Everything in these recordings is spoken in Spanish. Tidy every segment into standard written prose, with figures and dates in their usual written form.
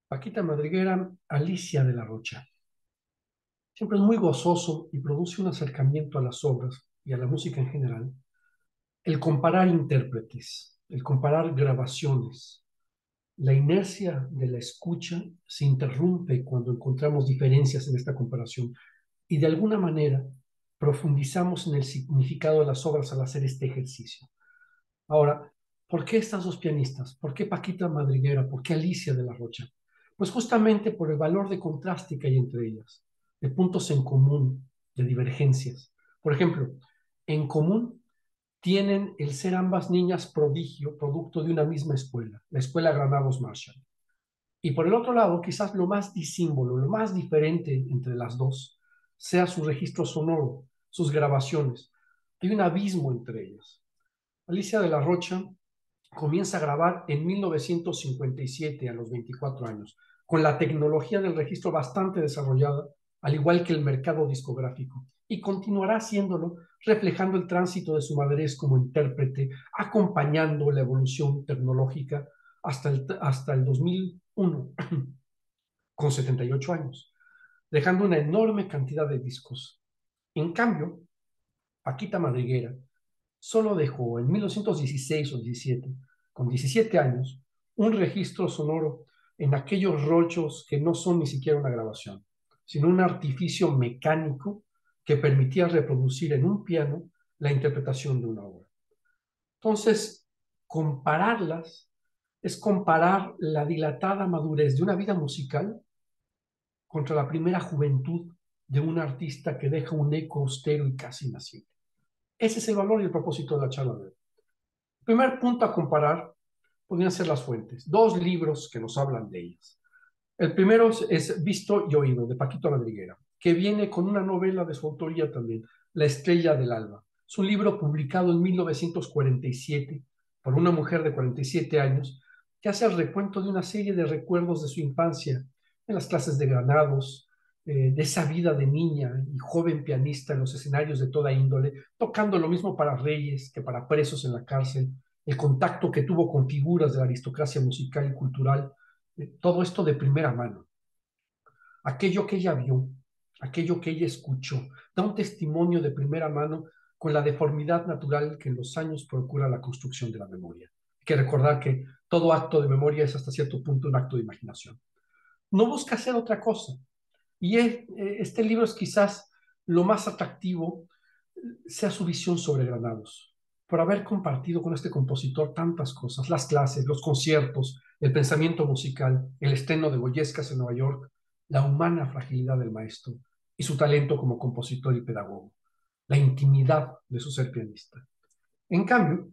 Paquita Madriguera, Alicia de la Rocha. Siempre es muy gozoso y produce un acercamiento a las obras y a la música en general. El comparar intérpretes, el comparar grabaciones, la inercia de la escucha se interrumpe cuando encontramos diferencias en esta comparación y de alguna manera profundizamos en el significado de las obras al hacer este ejercicio. Ahora, ¿por qué estas dos pianistas? ¿Por qué Paquita Madriguera? ¿Por qué Alicia de la Rocha? Pues justamente por el valor de contraste que hay entre ellas, de puntos en común, de divergencias. Por ejemplo, en común tienen el ser ambas niñas prodigio, producto de una misma escuela, la Escuela Granados Marshall. Y por el otro lado, quizás lo más disímbolo, lo más diferente entre las dos, sea su registro sonoro, sus grabaciones. Hay un abismo entre ellas. Alicia de la Rocha comienza a grabar en 1957 a los 24 años, con la tecnología del registro bastante desarrollada, al igual que el mercado discográfico, y continuará haciéndolo reflejando el tránsito de su madurez como intérprete, acompañando la evolución tecnológica hasta el 2001, con 78 años, dejando una enorme cantidad de discos. En cambio, Paquita Madriguera solo dejó en 1916 o 17, con 17 años, un registro sonoro en aquellos rollos que no son ni siquiera una grabación, sino un artificio mecánico que permitía reproducir en un piano la interpretación de una obra. Entonces, compararlas es comparar la dilatada madurez de una vida musical contra la primera juventud de un artista que deja un eco austero y casi naciente. Ese es el valor y el propósito de la charla de hoy. Primer punto a comparar podrían ser las fuentes. Dos libros que nos hablan de ellas. El primero es Visto y Oído, de Paquito Madriguera, que viene con una novela de su autoría también, La Estrella del Alba. Es un libro publicado en 1947 por una mujer de 47 años que hace el recuento de una serie de recuerdos de su infancia en las clases de Granados, de esa vida de niña y joven pianista en los escenarios de toda índole, tocando lo mismo para reyes que para presos en la cárcel, el contacto que tuvo con figuras de la aristocracia musical y cultural, todo esto de primera mano. Aquello que ella vio, aquello que ella escuchó, da un testimonio de primera mano con la deformidad natural que en los años procura la construcción de la memoria. Hay que recordar que todo acto de memoria es hasta cierto punto un acto de imaginación. No busca hacer otra cosa. Y este libro es quizás lo más atractivo, sea su visión sobre Granados, por haber compartido con este compositor tantas cosas, las clases, los conciertos, el pensamiento musical, el estreno de Goyescas en Nueva York, la humana fragilidad del maestro y su talento como compositor y pedagogo, la intimidad de su ser pianista. En cambio,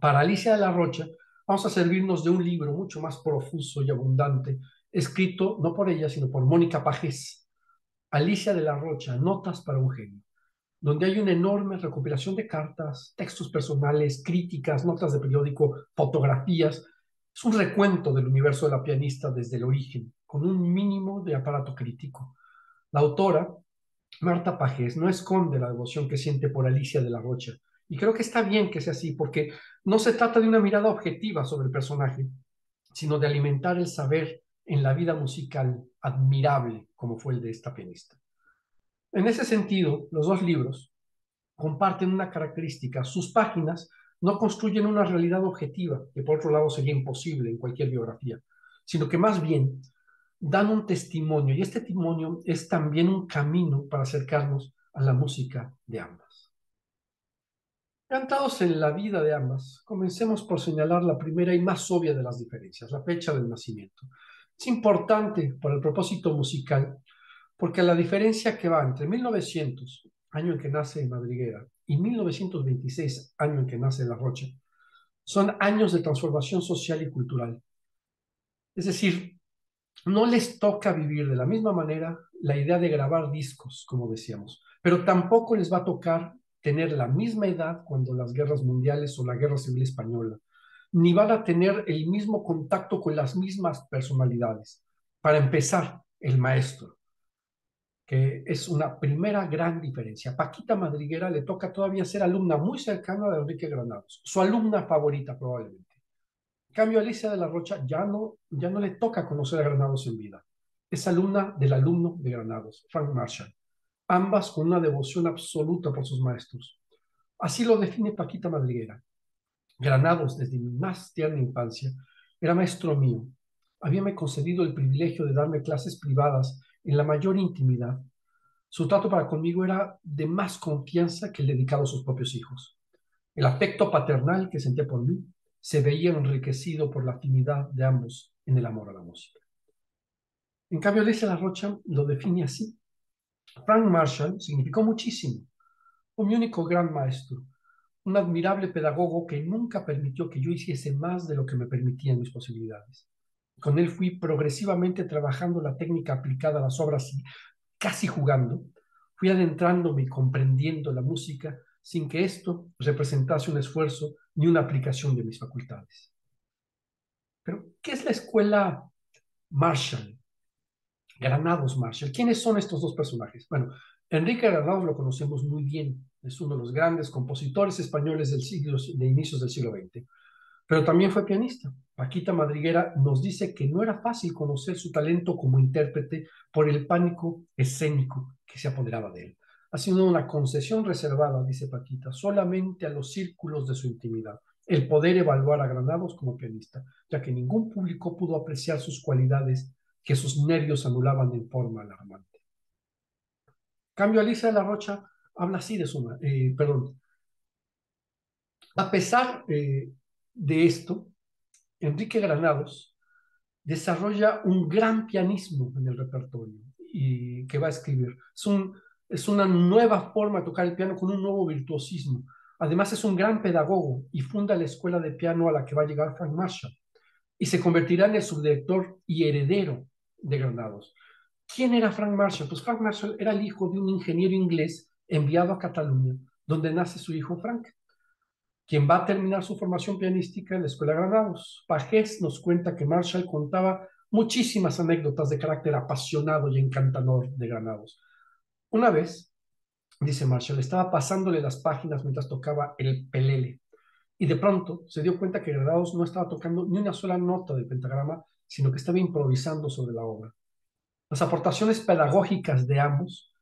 para Alicia de la Rocha, vamos a servirnos de un libro mucho más profuso y abundante, escrito no por ella, sino por Mónica Pajés, Alicia de la Rocha, Notas para un genio, donde hay una enorme recopilación de cartas, textos personales, críticas, notas de periódico, fotografías. Es un recuento del universo de la pianista desde el origen, con un mínimo de aparato crítico. La autora, Marta Pajés, no esconde la devoción que siente por Alicia de la Rocha. Y creo que está bien que sea así, porque no se trata de una mirada objetiva sobre el personaje, sino de alimentar el saber en la vida musical admirable como fue el de esta pianista. En ese sentido, los dos libros comparten una característica. Sus páginas no construyen una realidad objetiva, que por otro lado sería imposible en cualquier biografía, sino que más bien dan un testimonio, y este testimonio es también un camino para acercarnos a la música de ambas. Entrados en la vida de ambas, comencemos por señalar la primera y más obvia de las diferencias, la fecha del nacimiento. Es importante para el propósito musical porque la diferencia que va entre 1900, año en que nace Madriguera, y 1926, año en que nace La Rocha, son años de transformación social y cultural. Es decir, no les toca vivir de la misma manera la idea de grabar discos, como decíamos, pero tampoco les va a tocar tener la misma edad cuando las guerras mundiales o la guerra civil española, ni van a tener el mismo contacto con las mismas personalidades. Para empezar, el maestro, que es una primera gran diferencia. Paquita Madriguera le toca todavía ser alumna muy cercana de Enrique Granados, su alumna favorita probablemente. En cambio, Alicia de la Rocha ya no le toca conocer a Granados en vida. Es alumna del alumno de Granados, Frank Marshall, ambas con una devoción absoluta por sus maestros. Así lo define Paquita Madriguera. Granados, desde mi más tierna infancia, era maestro mío. Habíame concedido el privilegio de darme clases privadas en la mayor intimidad. Su trato para conmigo era de más confianza que el dedicado a sus propios hijos. El afecto paternal que sentía por mí se veía enriquecido por la afinidad de ambos en el amor a la música. En cambio, Alicia La Rocha lo define así. Frank Marshall significó muchísimo. Fue mi único gran maestro, un admirable pedagogo que nunca permitió que yo hiciese más de lo que me permitían mis posibilidades. Con él fui progresivamente trabajando la técnica aplicada a las obras y casi jugando, fui adentrándome y comprendiendo la música sin que esto representase un esfuerzo ni una aplicación de mis facultades. Pero, ¿qué es la escuela Marshall? Granados Marshall. ¿Quiénes son estos dos personajes? Bueno, Enrique Granados lo conocemos muy bien. Es uno de los grandes compositores españoles de inicios del siglo XX, pero también fue pianista. Paquita Madriguera nos dice que no era fácil conocer su talento como intérprete por el pánico escénico que se apoderaba de él. Ha sido una concesión reservada, dice Paquita, solamente a los círculos de su intimidad, el poder evaluar a Granados como pianista, ya que ningún público pudo apreciar sus cualidades que sus nervios anulaban en forma alarmante. Cambio, Alicia de la Rocha habla así de su, perdón, a pesar de esto, Enrique Granados desarrolla un gran pianismo en el repertorio y que va a escribir. Es una nueva forma de tocar el piano con un nuevo virtuosismo. Además, es un gran pedagogo y funda la escuela de piano a la que va a llegar Frank Marshall y se convertirá en el subdirector y heredero de Granados. ¿Quién era Frank Marshall? Pues Frank Marshall era el hijo de un ingeniero inglés enviado a Cataluña, donde nace su hijo Frank, quien va a terminar su formación pianística en la Escuela de Granados. Pagés nos cuenta que Marshall contaba muchísimas anécdotas de carácter apasionado y encantador de Granados. Una vez, dice Marshall, estaba pasándole las páginas mientras tocaba el pelele y de pronto se dio cuenta que Granados no estaba tocando ni una sola nota del pentagrama, sino que estaba improvisando sobre la obra. Las aportaciones pedagógicas de ambos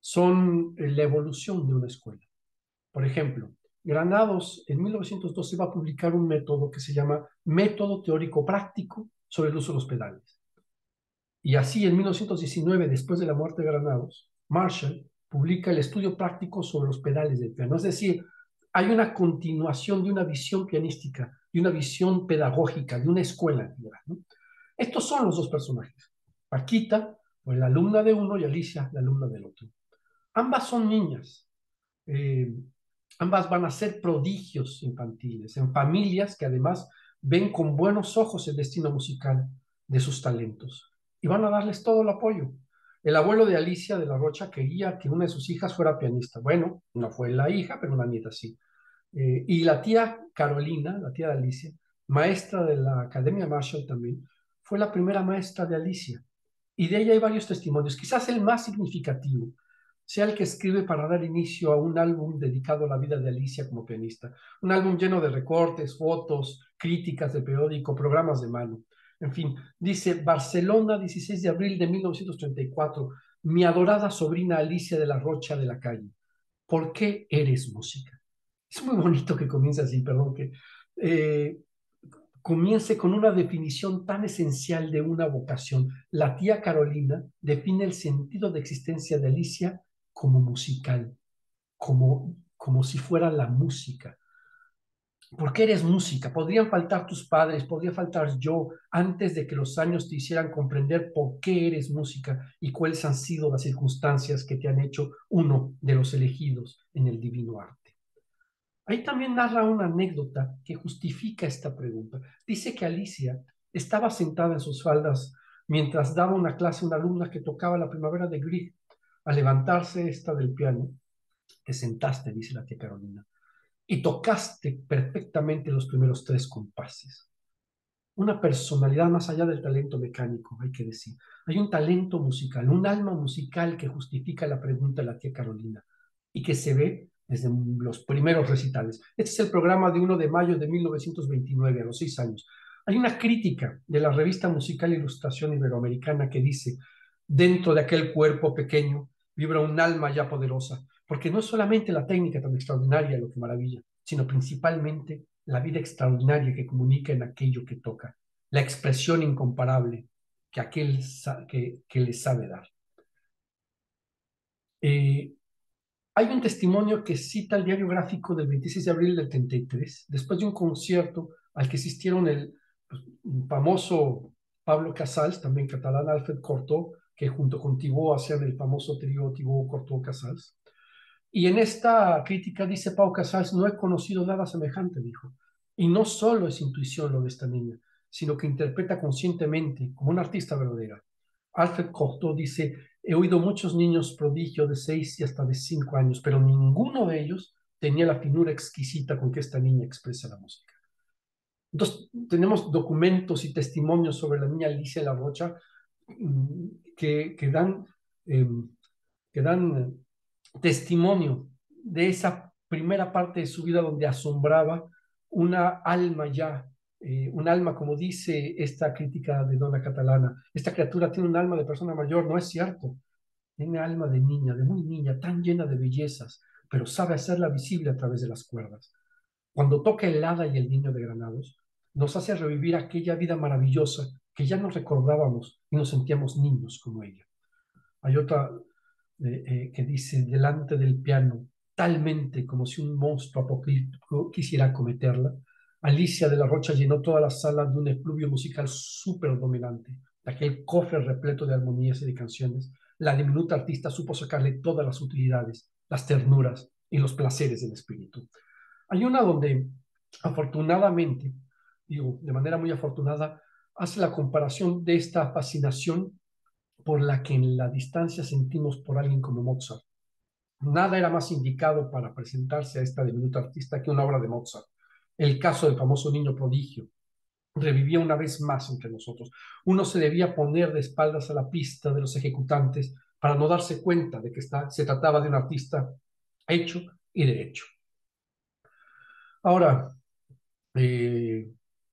son la evolución de una escuela. Por ejemplo, Granados en 1912 va a publicar un método que se llama Método Teórico Práctico sobre el uso de los pedales. Y así en 1919, después de la muerte de Granados, Marshall publica el estudio práctico sobre los pedales del piano. Es decir, hay una continuación de una visión pianística, de una visión pedagógica, de una escuela, ¿no? Estos son los dos personajes. Paquita, pues la alumna de uno, y Alicia, la alumna del otro. Ambas son niñas. Eh, Ambas van a ser prodigios infantiles, en familias que además ven con buenos ojos el destino musical de sus talentos y van a darles todo el apoyo. El abuelo de Alicia de la Rocha quería que una de sus hijas fuera pianista. Bueno, no fue la hija, pero una nieta sí. Y la tía Carolina, la tía de Alicia, maestra de la Academia Marshall también, fue la primera maestra de Alicia. Y de ella hay varios testimonios. Quizás el más significativo sea el que escribe para dar inicio a un álbum dedicado a la vida de Alicia como pianista. Un álbum lleno de recortes, fotos, críticas de periódico, programas de mano. En fin, dice Barcelona, 16 de abril de 1934, mi adorada sobrina Alicia de la Rocha de la Calle. ¿Por qué eres música? Es muy bonito que comience así, perdón, que eh, comience con una definición tan esencial de una vocación. La tía Carolina define el sentido de existencia de Alicia como musical, como si fuera la música. ¿Por qué eres música? Podrían faltar tus padres, podría faltar yo antes de que los años te hicieran comprender por qué eres música y cuáles han sido las circunstancias que te han hecho uno de los elegidos en el divino arte. Ahí también narra una anécdota que justifica esta pregunta. Dice que Alicia estaba sentada en sus faldas mientras daba una clase a una alumna que tocaba la primavera de Grieg. Al levantarse esta del piano, te sentaste, dice la tía Carolina, y tocaste perfectamente los primeros tres compases. Una personalidad más allá del talento mecánico, hay que decir. Hay un talento musical, un alma musical que justifica la pregunta de la tía Carolina y que se ve desde los primeros recitales. Este es el programa de 1 de mayo de 1929, a los 6 años. Hay una crítica de la revista musical Ilustración Iberoamericana que dice, dentro de aquel cuerpo pequeño vibra un alma ya poderosa, porque no es solamente la técnica tan extraordinaria lo que maravilla, sino principalmente la vida extraordinaria que comunica en aquello que toca, la expresión incomparable que que le sabe dar. Eh, Hay un testimonio que cita el diario gráfico del 26 de abril del 33, después de un concierto al que asistieron el pues, famoso Pablo Casals, también catalán, Alfred Cortot, que junto con Thibaut hacían el famoso trío Thibaut-Cortot-Casals. Y en esta crítica dice Pau Casals, no he conocido nada semejante, dijo. Y no solo es intuición lo de esta niña, sino que interpreta conscientemente como una artista verdadera. Alfred Cortot dice, he oído muchos niños prodigio de 6 y hasta de 5 años, pero ninguno de ellos tenía la finura exquisita con que esta niña expresa la música. Entonces, tenemos documentos y testimonios sobre la niña Alicia La Rocha mm, que dan, eh, que dan testimonio de esa primera parte de su vida donde asombraba una alma ya, un alma, como dice esta crítica de Dona Catalana, esta criatura tiene un alma de persona mayor, no es cierto, tiene alma de niña, de muy niña, tan llena de bellezas, pero sabe hacerla visible a través de las cuerdas. Cuando toca el hada y el niño de Granados, nos hace revivir aquella vida maravillosa que ya nos recordábamos y nos sentíamos niños como ella. Hay otra que dice, delante del piano, talmente como si un monstruo apocalíptico quisiera acometerla, Alicia de la Rocha llenó toda la sala de un efluvio musical súper dominante, de aquel cofre repleto de armonías y de canciones. La diminuta artista supo sacarle todas las utilidades, las ternuras y los placeres del espíritu. Hay una donde, afortunadamente, digo, de manera muy afortunada, hace la comparación de esta fascinación por la que en la distancia sentimos por alguien como Mozart. Nada era más indicado para presentarse a esta diminuta artista que una obra de Mozart. El caso del famoso niño prodigio revivía una vez más entre nosotros. Uno se debía poner de espaldas a la pista de los ejecutantes para no darse cuenta de que se trataba de un artista hecho y derecho. Ahora, eh,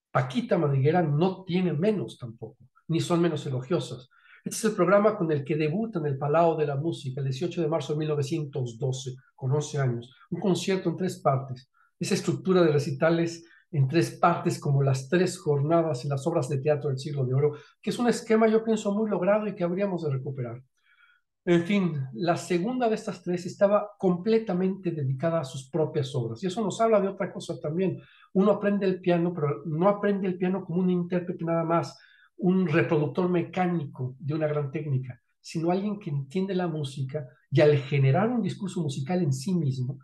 Paquita Madriguera no tiene menos tampoco, ni son menos elogiosas. Este es el programa con el que debuta en el Palau de la Música el 18 de marzo de 1912, con 11 años. Un concierto en 3 partes. Esa estructura de recitales en 3 partes, como las 3 jornadas en las obras de teatro del siglo de oro, que es un esquema, yo pienso, muy logrado y que habríamos de recuperar. En fin, la segunda de estas 3 estaba completamente dedicada a sus propias obras. Y eso nos habla de otra cosa también. Uno aprende el piano, pero no aprende el piano como un intérprete nada más, un reproductor mecánico de una gran técnica, sino alguien que entiende la música y al generar un discurso musical en sí mismo,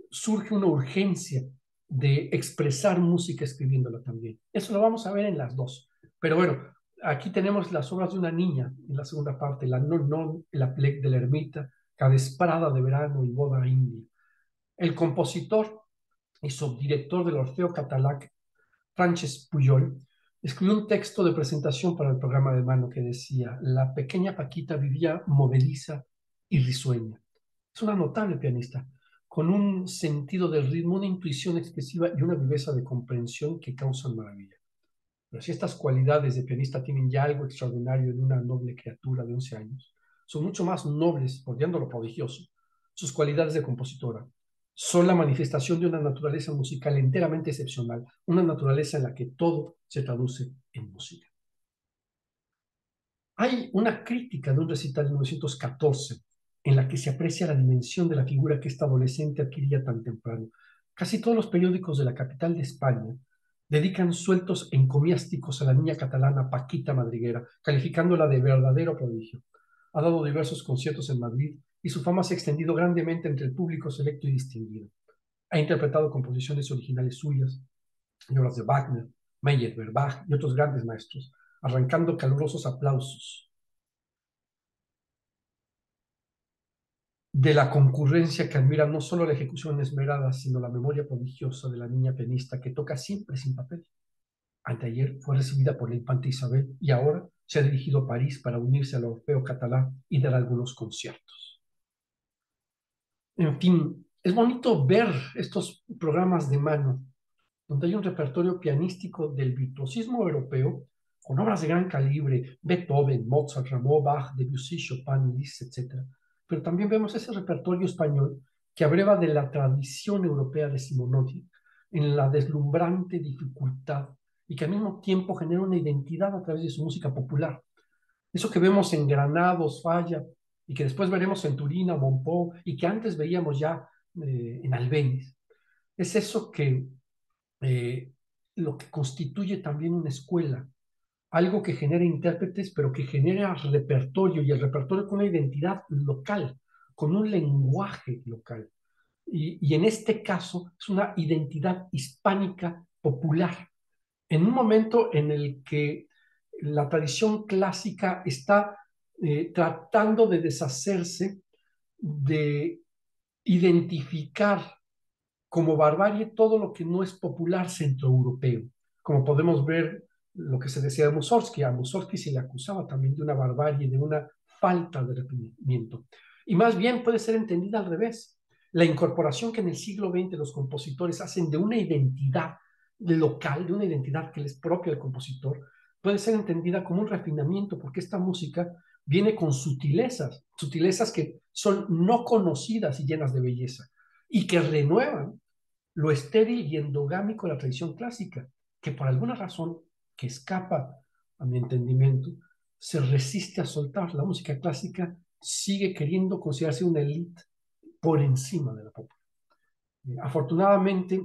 surge una urgencia de expresar música escribiéndola también. Eso lo vamos a ver en las dos. Pero bueno, aquí tenemos las obras de una niña en la segunda parte, la Non Non, el aplec de la ermita, Cadesprada de verano y boda india. El compositor y subdirector del Orfeo Català, Francesc Pujol, escribió un texto de presentación para el programa de mano que decía, la pequeña Paquita vivía movediza y risueña. Es una notable pianista, con un sentido del ritmo, una intuición expresiva y una viveza de comprensión que causan maravilla. Pero si estas cualidades de pianista tienen ya algo extraordinario en una noble criatura de 11 años, son mucho más nobles, bordeando lo prodigioso, sus cualidades de compositora. Son la manifestación de una naturaleza musical enteramente excepcional, una naturaleza en la que todo se traduce en música. Hay una crítica de un recital de 1914 en la que se aprecia la dimensión de la figura que esta adolescente adquiría tan temprano. Casi todos los periódicos de la capital de España dedican sueltos encomiásticos a la niña catalana Paquita Madriguera, calificándola de verdadero prodigio. Ha dado diversos conciertos en Madrid y su fama se ha extendido grandemente entre el público selecto y distinguido. Ha interpretado composiciones originales suyas y obras de Wagner, Meyerbeer, Bach y otros grandes maestros, arrancando calurosos aplausos de la concurrencia que admira no solo la ejecución esmerada, sino la memoria prodigiosa de la niña pianista que toca siempre sin papel. Anteayer fue recibida por la infanta Isabel y ahora se ha dirigido a París para unirse al Orfeo Catalán y dar algunos conciertos. En fin, es bonito ver estos programas de mano donde hay un repertorio pianístico del virtuosismo europeo, con obras de gran calibre, Beethoven, Mozart, Rameau, Bach, Debussy, Chopin, Liszt, etc. Pero también vemos ese repertorio español que abreva de la tradición europea de Simonotti en la deslumbrante dificultad y que al mismo tiempo genera una identidad a través de su música popular. Eso que vemos en Granados, Falla, y que después veremos en Turina, Montpó, y que antes veíamos ya en Albéniz, es eso que eh, lo que constituye también una escuela, algo que genera intérpretes, pero que genera repertorio, y el repertorio con una identidad local, con un lenguaje local. Y en este caso es una identidad hispánica popular, en un momento en el que la tradición clásica está tratando de deshacerse, de identificar como barbarie todo lo que no es popular centroeuropeo, como podemos ver lo que se decía de Mussorgsky. A Mussorgsky se le acusaba también de una barbarie, de una falta de refinamiento. Y más bien puede ser entendida al revés. La incorporación que en el siglo XX los compositores hacen de una identidad local, de una identidad que les es propia al compositor, puede ser entendida como un refinamiento, porque esta música viene con sutilezas, sutilezas que son no conocidas y llenas de belleza, y que renuevan lo estéril y endogámico de la tradición clásica, que por alguna razón que escapa a mi entendimiento, se resiste a soltar. La música clásica sigue queriendo considerarse una élite por encima de la popular. Afortunadamente,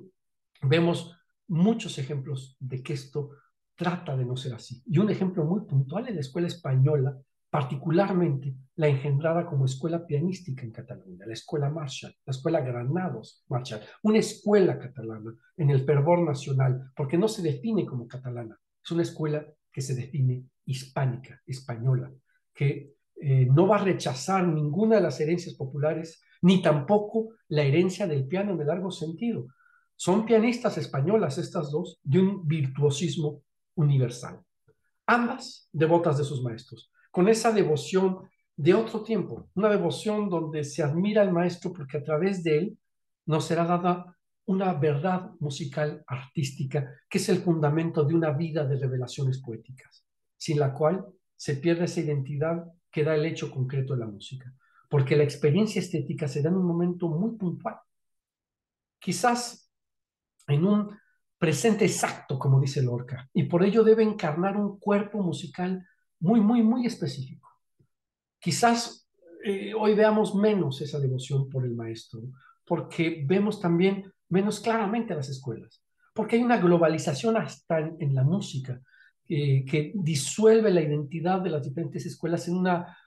vemos muchos ejemplos de que esto trata de no ser así. Y un ejemplo muy puntual es la escuela española, particularmente la engendrada como escuela pianística en Cataluña, la escuela Marshall, la escuela Granados Marshall, una escuela catalana en el fervor nacional, porque no se define como catalana, es una escuela que se define hispánica, española, que no va a rechazar ninguna de las herencias populares, ni tampoco la herencia del piano en el largo sentido. Son pianistas españolas estas dos, de un virtuosismo universal. Ambas devotas de sus maestros, con esa devoción de otro tiempo, una devoción donde se admira al maestro porque a través de él nos será dada una verdad musical artística que es el fundamento de una vida de revelaciones poéticas, sin la cual se pierde esa identidad que da el hecho concreto de la música, porque la experiencia estética se da en un momento muy puntual, quizás en un presente exacto, como dice Lorca, y por ello debe encarnar un cuerpo musical muy, muy, muy específico. Quizás hoy veamos menos esa devoción por el maestro, porque vemos también menos claramente a las escuelas, porque hay una globalización hasta en la música que disuelve la identidad de las diferentes escuelas en una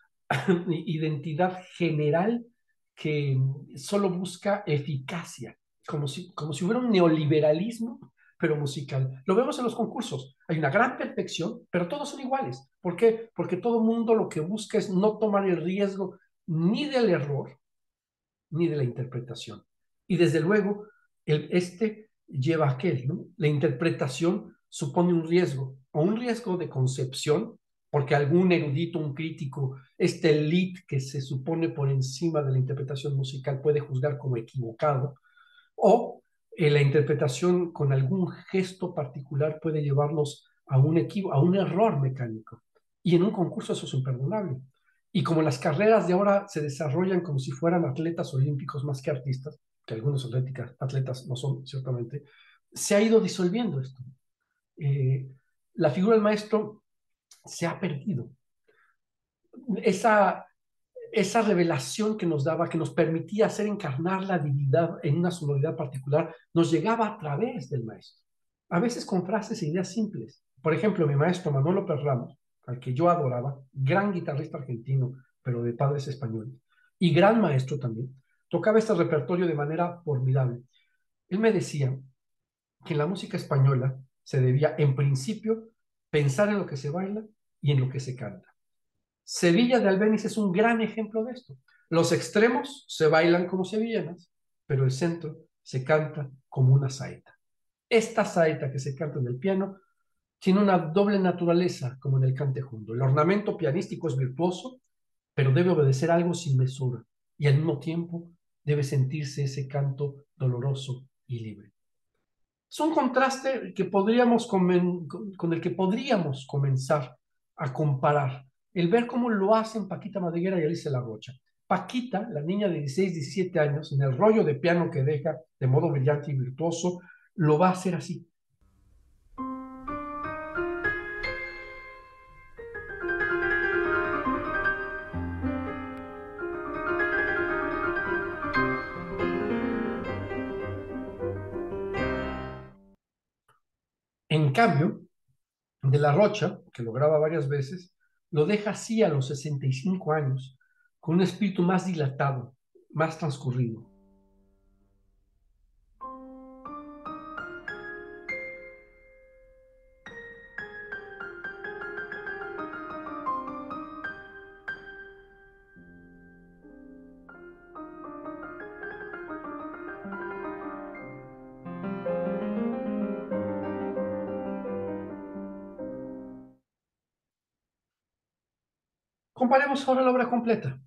identidad general que solo busca eficacia, como si hubiera un neoliberalismo, pero musical. Lo vemos en los concursos. Hay una gran perfección, pero todos son iguales. ¿Por qué? Porque todo mundo lo que busca es no tomar el riesgo ni del error, ni de la interpretación. Y desde luego, este lleva a aquel, ¿no? La interpretación supone un riesgo, o un riesgo de concepción, porque algún erudito, un crítico, este lead que se supone por encima de la interpretación musical puede juzgar como equivocado, o la interpretación con algún gesto particular puede llevarnos a a un error mecánico. Y en un concurso eso es imperdonable. Y como las carreras de ahora se desarrollan como si fueran atletas olímpicos más que artistas, que algunos atletas no son, ciertamente, se ha ido disolviendo esto. Eh, la figura del maestro se ha perdido. Esa, esa revelación que nos daba, que nos permitía hacer encarnar la divinidad en una sonoridad particular, nos llegaba a través del maestro. A veces con frases e ideas simples. Por ejemplo, mi maestro Manuel López Ramos, al que yo adoraba, gran guitarrista argentino, pero de padres españoles, y gran maestro también, tocaba este repertorio de manera formidable. Él me decía que en la música española se debía, en principio, pensar en lo que se baila y en lo que se canta. Sevilla de Albéniz es un gran ejemplo de esto. Los extremos se bailan como sevillanas, pero el centro se canta como una saeta. Esta saeta que se canta en el piano tiene una doble naturaleza, como en el cante junto. El ornamento pianístico es virtuoso, pero debe obedecer algo sin mesura, y al mismo tiempo debe sentirse ese canto doloroso y libre. Es un contraste que podríamos con el que podríamos comenzar a comparar. El ver cómo lo hacen Paquita Madriguera y Alicia La Rocha. Paquita, la niña de 16, 17 años, en el rollo de piano que deja de modo brillante y virtuoso, lo va a hacer así. En cambio, de la Rocha, que lo graba varias veces, lo deja así a los 65 años, con un espíritu más dilatado, más transcurrido. Comparemos ahora la obra completa,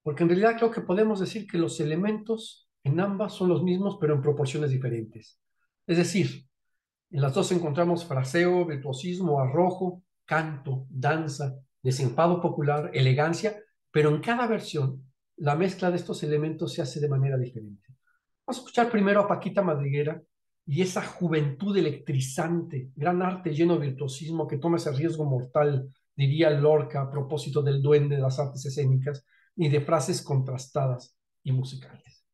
porque en realidad creo que podemos decir que los elementos en ambas son los mismos, pero en proporciones diferentes. Es decir, en las dos encontramos fraseo, virtuosismo, arrojo, canto, danza, desenfado popular, elegancia, pero en cada versión la mezcla de estos elementos se hace de manera diferente. Vamos a escuchar primero a Paquita Madriguera y esa juventud electrizante, gran arte lleno de virtuosismo que toma ese riesgo mortal, diría Lorca a propósito del duende de las artes escénicas y de frases contrastadas y musicales.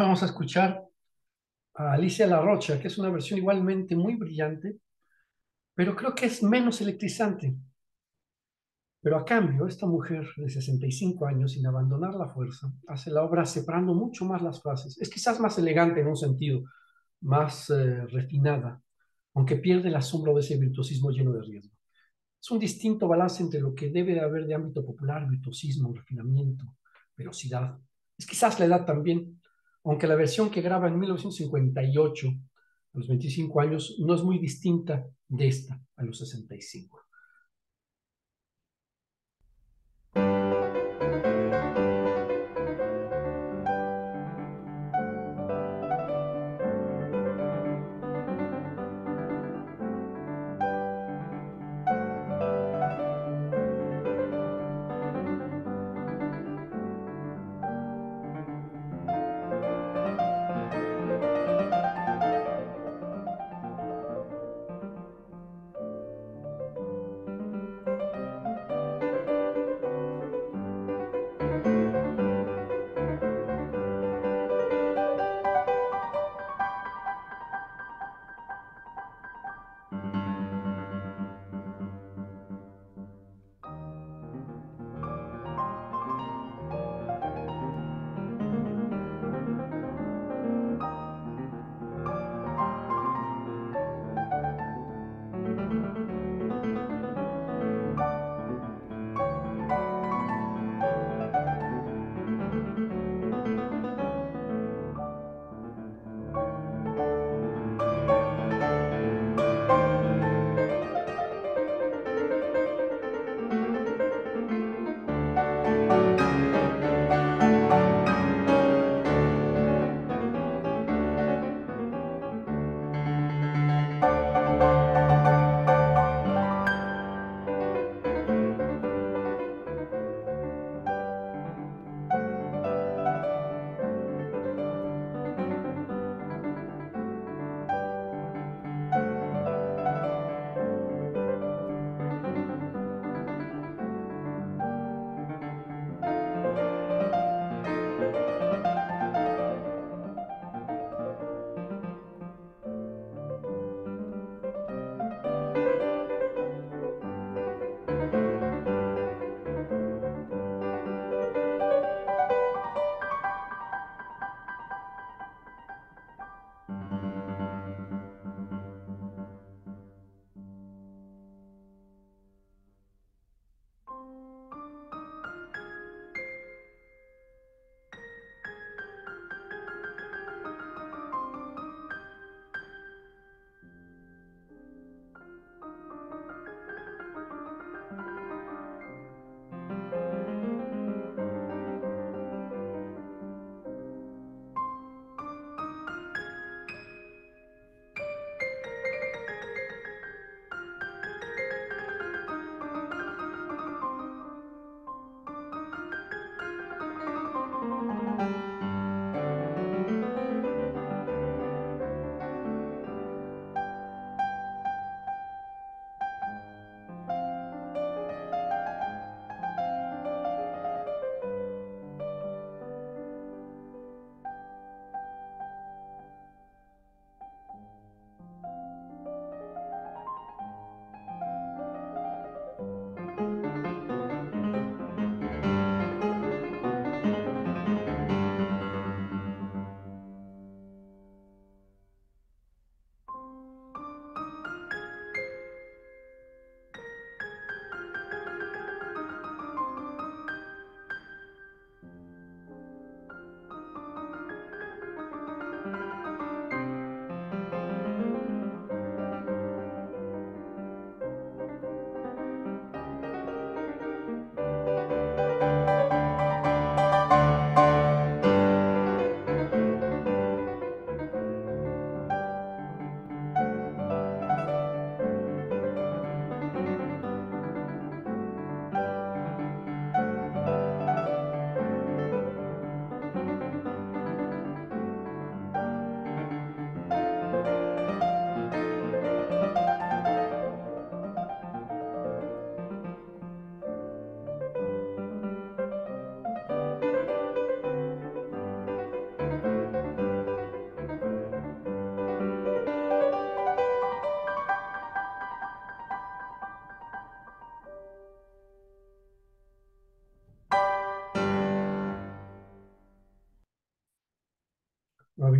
Vamos a escuchar a Alicia La Rocha, que es una versión igualmente muy brillante, pero creo que es menos electrizante. Pero a cambio, esta mujer de 65 años, sin abandonar la fuerza, hace la obra separando mucho más las frases. Es quizás más elegante en un sentido, más refinada, aunque pierde el asombro de ese virtuosismo lleno de riesgo. Es un distinto balance entre lo que debe de haber de ámbito popular, virtuosismo, refinamiento, velocidad. Es quizás la edad también, aunque la versión que graba en 1958, a los 25 años, no es muy distinta de esta, a los 65.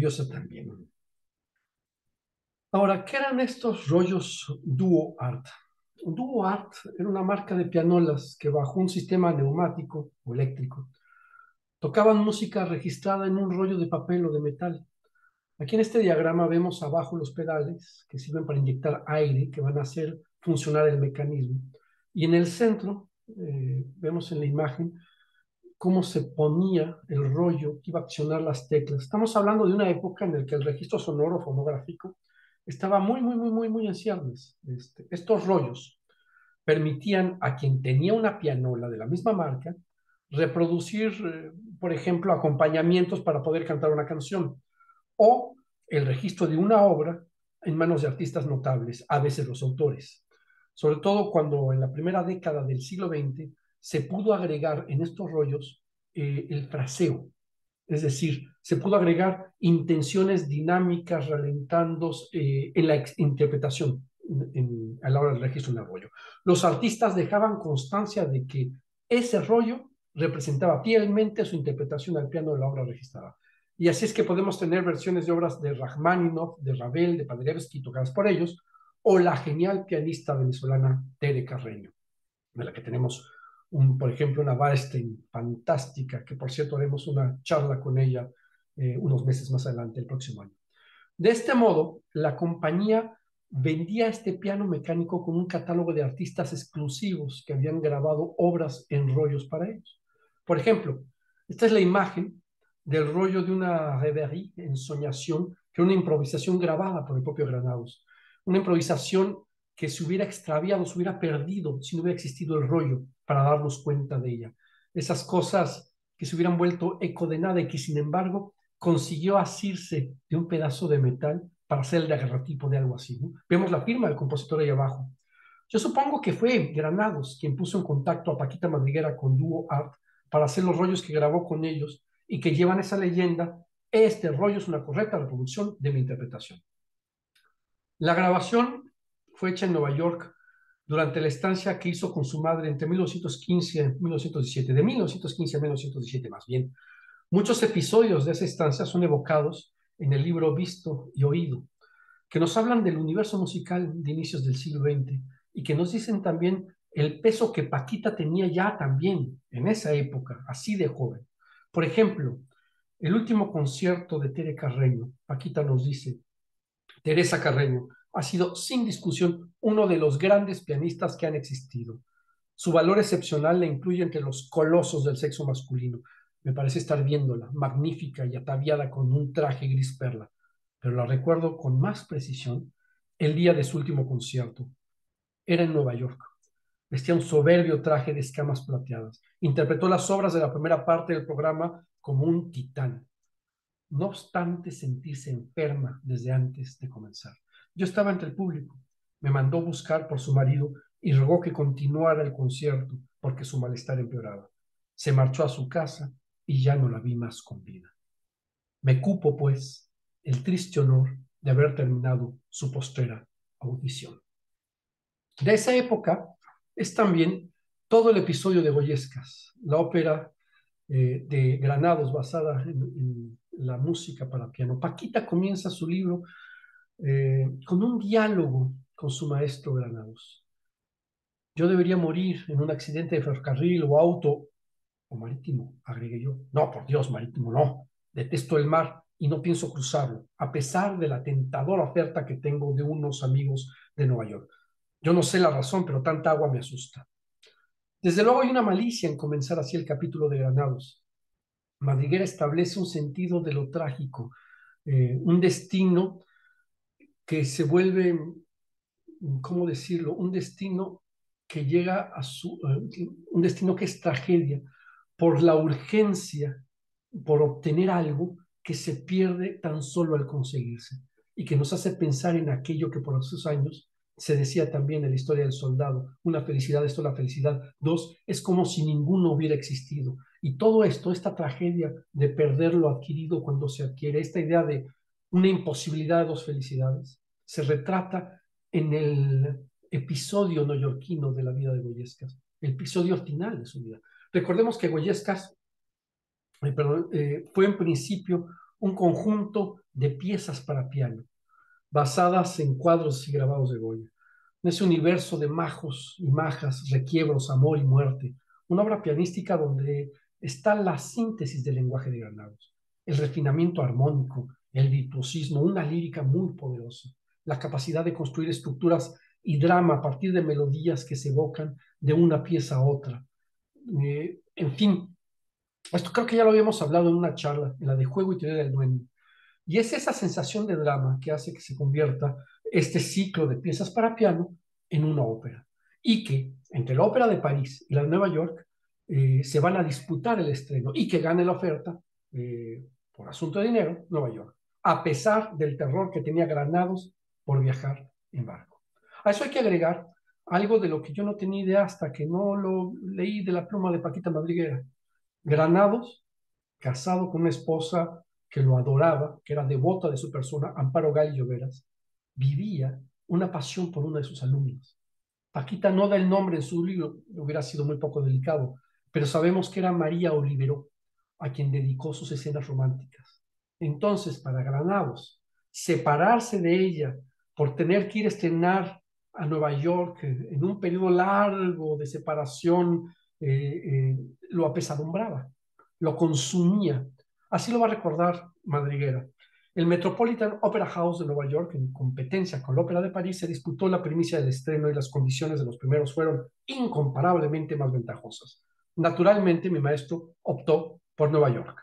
curiosa también. Ahora, ¿qué eran estos rollos Duo Art? Duo Art era una marca de pianolas que bajo un sistema neumático o eléctrico tocaban música registrada en un rollo de papel o de metal. Aquí en este diagrama vemos abajo los pedales que sirven para inyectar aire, que van a hacer funcionar el mecanismo. Y en el centro, vemos en la imagen cómo se ponía el rollo que iba a accionar las teclas. Estamos hablando de una época en la que el registro sonoro fonográfico estaba muy en ciernes. Estos rollos permitían a quien tenía una pianola de la misma marca reproducir, por ejemplo, acompañamientos para poder cantar una canción o el registro de una obra en manos de artistas notables, a veces los autores. Sobre todo cuando en la primera década del siglo XX se pudo agregar en estos rollos el fraseo, es decir, se pudo agregar intenciones dinámicas, ralentandos en la interpretación a la hora del registro de un rollo. Los artistas dejaban constancia de que ese rollo representaba fielmente su interpretación al piano de la obra registrada. Y así es que podemos tener versiones de obras de Rachmaninoff, de Ravel, de Paderewski, tocadas por ellos, o la genial pianista venezolana Tere Carreño, de la que tenemos, por ejemplo, una Bernstein fantástica, que por cierto haremos una charla con ella unos meses más adelante, el próximo año. De este modo, la compañía vendía este piano mecánico con un catálogo de artistas exclusivos que habían grabado obras en rollos para ellos. Por ejemplo, esta es la imagen del rollo de una Rêverie en Soñación, que era una improvisación grabada por el propio Granados. Una improvisación que se hubiera extraviado, se hubiera perdido si no hubiera existido el rollo para darnos cuenta de ella. Esas cosas que se hubieran vuelto eco de nada y que sin embargo consiguió asirse de un pedazo de metal para hacer el daguerrotipo de algo así, ¿no? Vemos la firma del compositor ahí abajo. Yo supongo que fue Granados quien puso en contacto a Paquita Madriguera con Duo Art para hacer los rollos que grabó con ellos y que llevan esa leyenda: este rollo es una correcta reproducción de mi interpretación. La grabación fue hecha en Nueva York durante la estancia que hizo con su madre entre 1915 y 1917, de 1915 a 1917 más bien. Muchos episodios de esa estancia son evocados en el libro Visto y Oído, que nos hablan del universo musical de inicios del siglo XX y que nos dicen también el peso que Paquita tenía ya también en esa época, así de joven. Por ejemplo, el último concierto de Tere Carreño, Paquita nos dice: Teresa Carreño ha sido sin discusión uno de los grandes pianistas que han existido. Su valor excepcional la incluye entre los colosos del sexo masculino. Me parece estar viéndola, magnífica y ataviada con un traje gris perla, pero la recuerdo con más precisión el día de su último concierto. Era en Nueva York. Vestía un soberbio traje de escamas plateadas. Interpretó las obras de la primera parte del programa como un titán, no obstante sentirse enferma desde antes de comenzar. Yo estaba entre el público. Me mandó buscar por su marido y rogó que continuara el concierto porque su malestar empeoraba. Se marchó a su casa y ya no la vi más con vida. Me cupo, pues, el triste honor de haber terminado su postrera audición. De esa época es también todo el episodio de Goyescas, la ópera de Granados basada en la música para piano. Paquita comienza su libro con un diálogo con su maestro Granados. Yo debería morir en un accidente de ferrocarril o auto o marítimo, agregué yo. No, por Dios, marítimo, no. Detesto el mar y no pienso cruzarlo, a pesar de la tentadora oferta que tengo de unos amigos de Nueva York. Yo no sé la razón, pero tanta agua me asusta. Desde luego hay una malicia en comenzar así el capítulo de Granados. Madriguera establece un sentido de lo trágico, un destino que se vuelve, ¿cómo decirlo? Un destino que llega a un destino que es tragedia por la urgencia, por obtener algo que se pierde tan solo al conseguirse y que nos hace pensar en aquello que por esos años se decía también en la historia del soldado: una felicidad, esto es la felicidad, dos, es como si ninguno hubiera existido. Y todo esto, esta tragedia de perder lo adquirido cuando se adquiere, esta idea de una imposibilidad de dos felicidades, se retrata en el episodio neoyorquino de la vida de Goyescas, el episodio final de su vida. Recordemos que Goyescas fue en principio un conjunto de piezas para piano, basadas en cuadros y grabados de Goya. En ese universo de majos y majas, requiebros, amor y muerte, una obra pianística donde está la síntesis del lenguaje de Granados, el refinamiento armónico, el virtuosismo, una lírica muy poderosa, la capacidad de construir estructuras y drama a partir de melodías que se evocan de una pieza a otra. En fin, esto creo que ya lo habíamos hablado en una charla, en la de Juego y Teoría del Dueño. Y es esa sensación de drama que hace que se convierta este ciclo de piezas para piano en una ópera. Y que entre la ópera de París y la de Nueva York se van a disputar el estreno y que gane la oferta por asunto de dinero, Nueva York, a pesar del terror que tenía Granados por viajar en barco. A eso hay que agregar algo de lo que yo no tenía idea hasta que no lo leí de la pluma de Paquita Madriguera. Granados, casado con una esposa que lo adoraba, que era devota de su persona, Amparo Gali Lloveras, vivía una pasión por una de sus alumnas. Paquita no da el nombre en su libro, hubiera sido muy poco delicado, pero sabemos que era María Oliveró, a quien dedicó sus escenas románticas. Entonces, para Granados, separarse de ella por tener que ir a estrenar a Nueva York en un periodo largo de separación, lo apesadumbraba, lo consumía. Así lo va a recordar Madriguera. El Metropolitan Opera House de Nueva York, en competencia con la Ópera de París, se disputó la primicia del estreno y las condiciones de los primeros fueron incomparablemente más ventajosas. Naturalmente, mi maestro optó por Nueva York.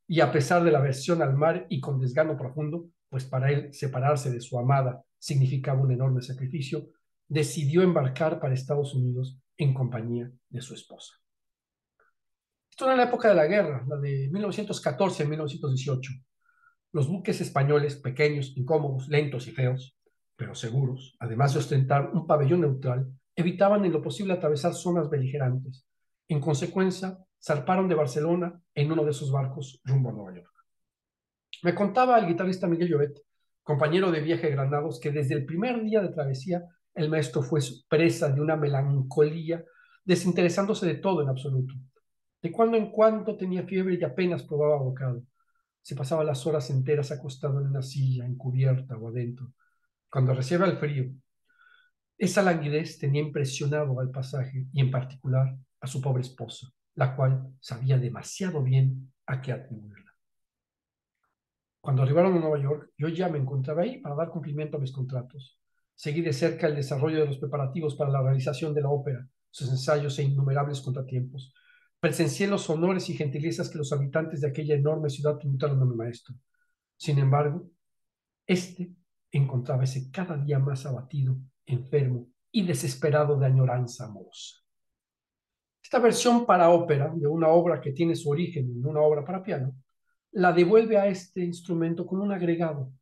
Y a pesar de la aversión al mar y con desgano profundo, pues para él separarse de su amada significaba un enorme sacrificio, decidió embarcar para Estados Unidos en compañía de su esposa. Esto era en la época de la guerra, la de 1914 a 1918. Los buques españoles, pequeños, incómodos, lentos y feos, pero seguros, además de ostentar un pabellón neutral, evitaban en lo posible atravesar zonas beligerantes. En consecuencia, zarparon de Barcelona en uno de esos barcos rumbo a Nueva York. Me contaba el guitarrista Miguel Llobet, compañero de viaje de Granados, que desde el primer día de travesía el maestro fue presa de una melancolía, desinteresándose de todo en absoluto. De cuando en cuando tenía fiebre y apenas probaba bocado. Se pasaba las horas enteras acostado en una silla, encubierta o adentro. Cuando recibe el frío, esa languidez tenía impresionado al pasaje y en particular a su pobre esposa, la cual sabía demasiado bien a qué atribuirla. Cuando arribaron a Nueva York, yo ya me encontraba ahí para dar cumplimiento a mis contratos. Seguí de cerca el desarrollo de los preparativos para la realización de la ópera, sus ensayos e innumerables contratiempos. Presencié los honores y gentilezas que los habitantes de aquella enorme ciudad tributaron a mi maestro. Sin embargo, este encontrábase cada día más abatido, enfermo y desesperado de añoranza amorosa. Esta versión para ópera de una obra que tiene su origen en una obra para piano la devuelve a este instrumento con un agregado,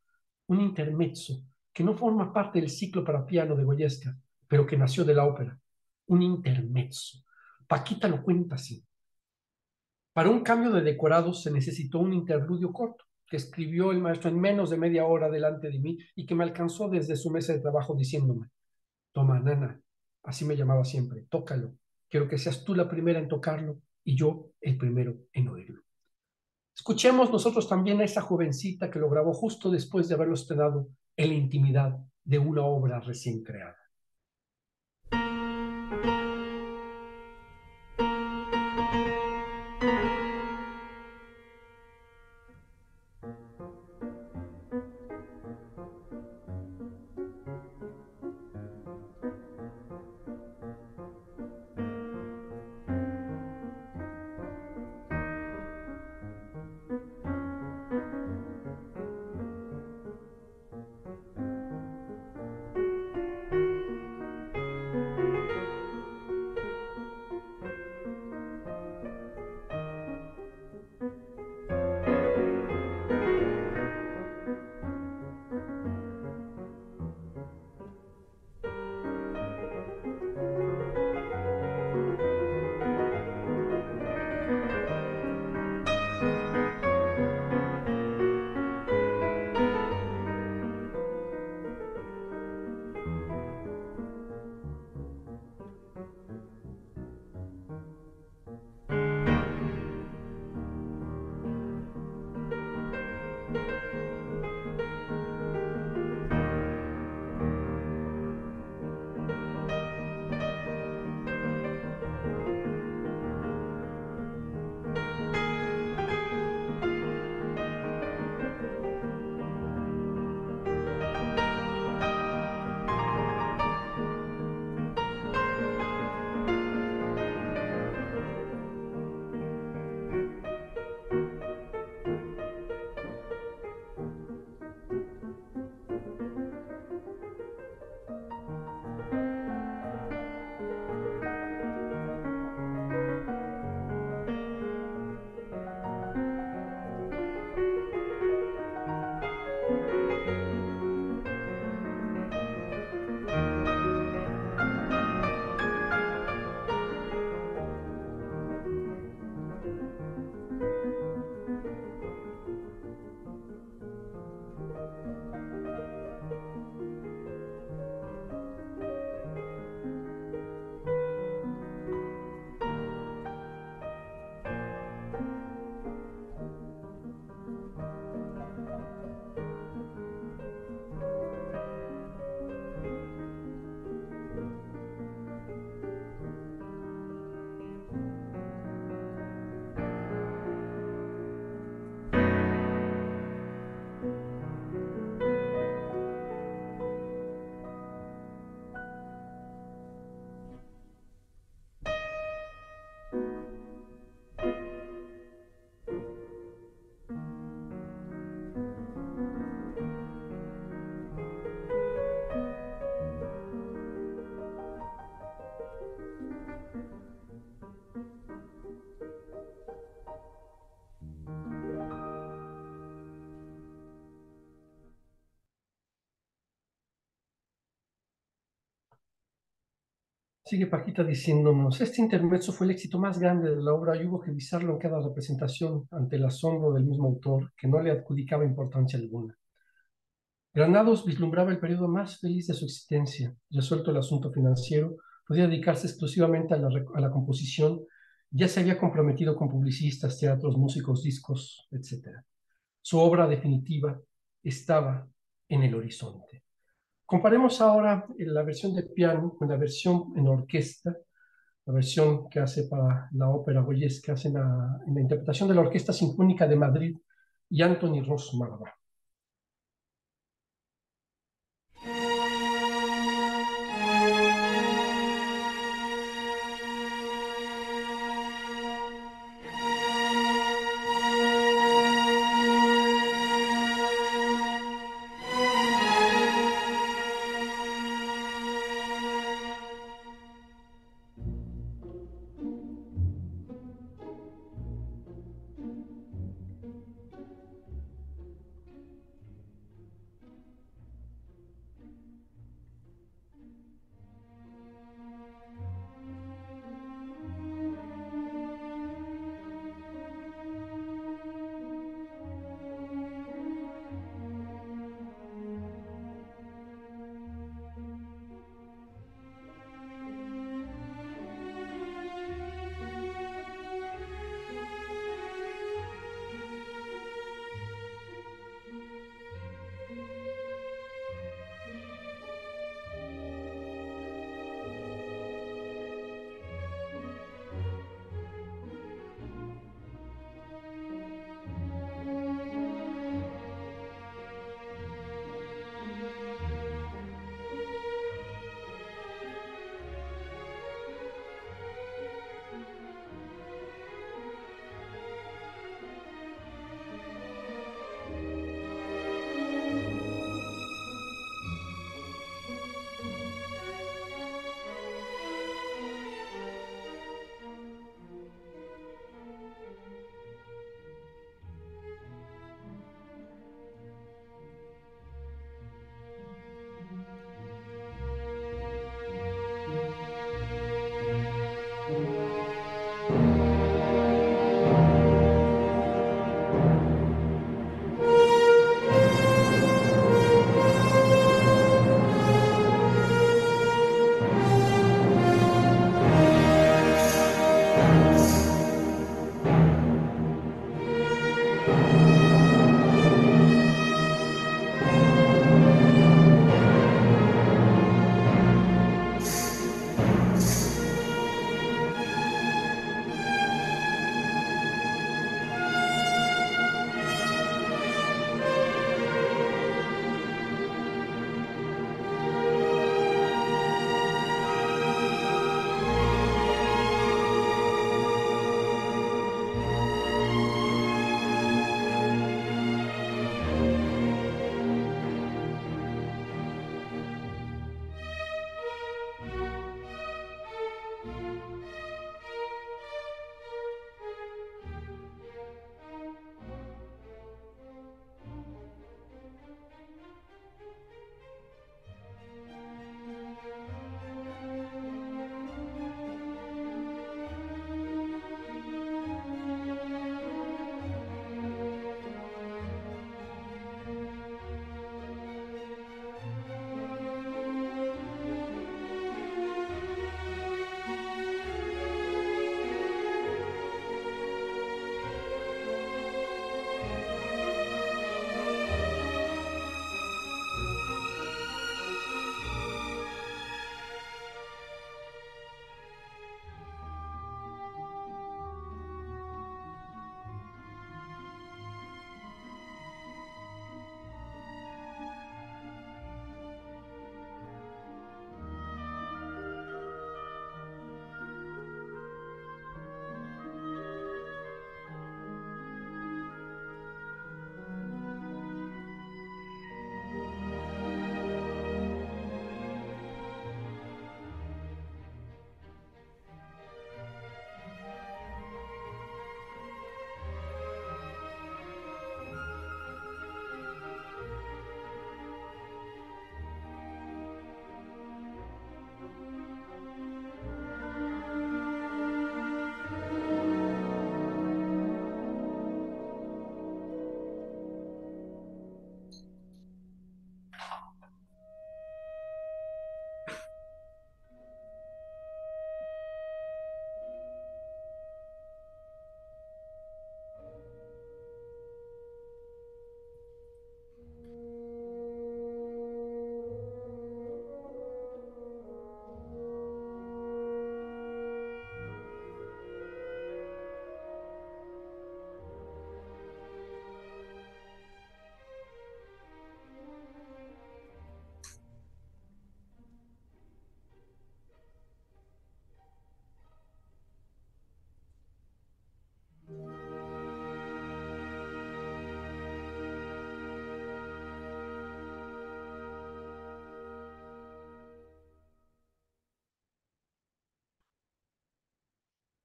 un intermezzo, que no forma parte del ciclo para piano de Goyesca, pero que nació de la ópera. Un intermezzo. Paquita lo cuenta así. Para un cambio de decorados se necesitó un interludio corto, que escribió el maestro en menos de media hora delante de mí y que me alcanzó desde su mesa de trabajo diciéndome, toma, nana, así me llamaba siempre, tócalo. Quiero que seas tú la primera en tocarlo y yo el primero en oírlo. Escuchemos nosotros también a esa jovencita que lo grabó justo después de haberlo estrenado en la intimidad de una obra recién creada. Sigue Paquita diciéndonos, este intermezzo fue el éxito más grande de la obra y hubo que visarlo en cada representación ante el asombro del mismo autor, que no le adjudicaba importancia alguna. Granados vislumbraba el periodo más feliz de su existencia. Resuelto el asunto financiero, podía dedicarse exclusivamente a la composición. Ya se había comprometido con publicistas, teatros, músicos, discos, etc. Su obra definitiva estaba en el horizonte. Comparemos ahora la versión de piano con la versión en orquesta, la versión que hace para la ópera Goyes, que hace en la interpretación de la Orquesta Sinfónica de Madrid y Anthony Ross Marva.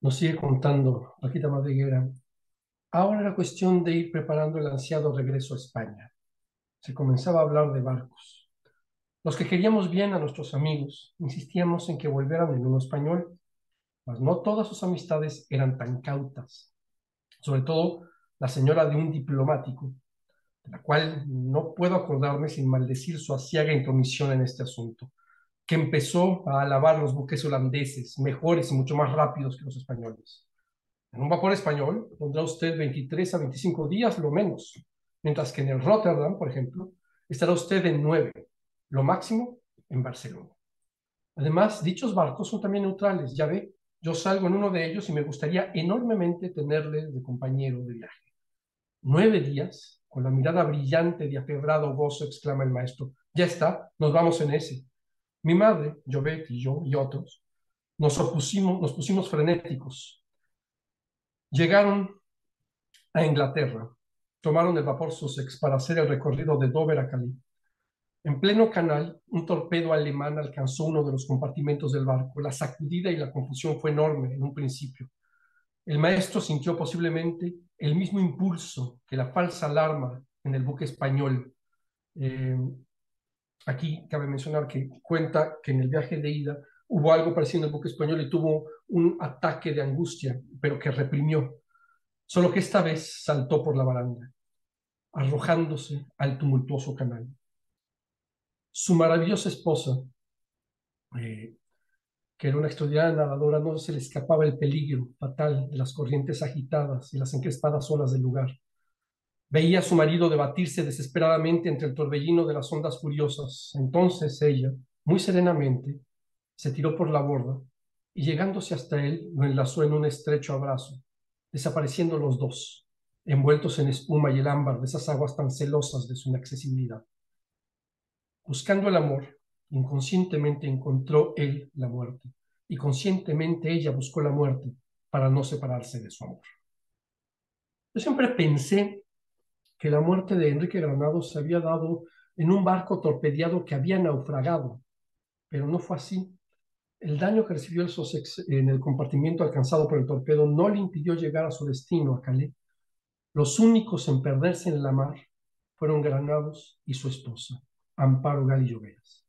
Nos sigue contando Paquita Madriguera. Ahora era cuestión de ir preparando el ansiado regreso a España. Se comenzaba a hablar de barcos. Los que queríamos bien a nuestros amigos insistíamos en que volvieran en uno español, mas no todas sus amistades eran tan cautas. Sobre todo la señora de un diplomático, de la cual no puedo acordarme sin maldecir su aciaga intromisión en este asunto, que empezó a alabar los buques holandeses, mejores y mucho más rápidos que los españoles. En un vapor español pondrá usted 23 a 25 días, lo menos, mientras que en el Rotterdam, por ejemplo, estará usted en 9, lo máximo en Barcelona. Además, dichos barcos son también neutrales, ya ve, yo salgo en uno de ellos y me gustaría enormemente tenerle de compañero de viaje. 9 días, con la mirada brillante de afebrado gozo, exclama el maestro. Ya está, nos vamos en ese. Mi madre, Jovet y yo y otros, nos pusimos frenéticos. Llegaron a Inglaterra. Tomaron el vapor Sussex para hacer el recorrido de Dover a Calais. En pleno canal, un torpedo alemán alcanzó uno de los compartimentos del barco. La sacudida y la confusión fue enorme en un principio. El maestro sintió posiblemente el mismo impulso que la falsa alarma en el buque español. Eh, Aquí cabe mencionar que cuenta que en el viaje de ida hubo algo parecido en el buque español y tuvo un ataque de angustia, pero que reprimió. Solo que esta vez saltó por la baranda, arrojándose al tumultuoso canal. Su maravillosa esposa, eh, que era una extraordinaria nadadora, no se le escapaba el peligro fatal de las corrientes agitadas y las encrespadas olas del lugar. Veía a su marido debatirse desesperadamente entre el torbellino de las ondas furiosas. Entonces ella, muy serenamente, se tiró por la borda y llegándose hasta él, lo enlazó en un estrecho abrazo, desapareciendo los dos, envueltos en espuma y el ámbar de esas aguas tan celosas de su inaccesibilidad. Buscando el amor, inconscientemente encontró él la muerte, y conscientemente ella buscó la muerte para no separarse de su amor. Yo siempre pensé que la muerte de Enrique Granados se había dado en un barco torpedeado que había naufragado, pero no fue así. El daño que recibió el Sussex en el compartimiento alcanzado por el torpedo no le impidió llegar a su destino, a Calais. Los únicos en perderse en la mar fueron Granados y su esposa, Amparo Galillo Veras.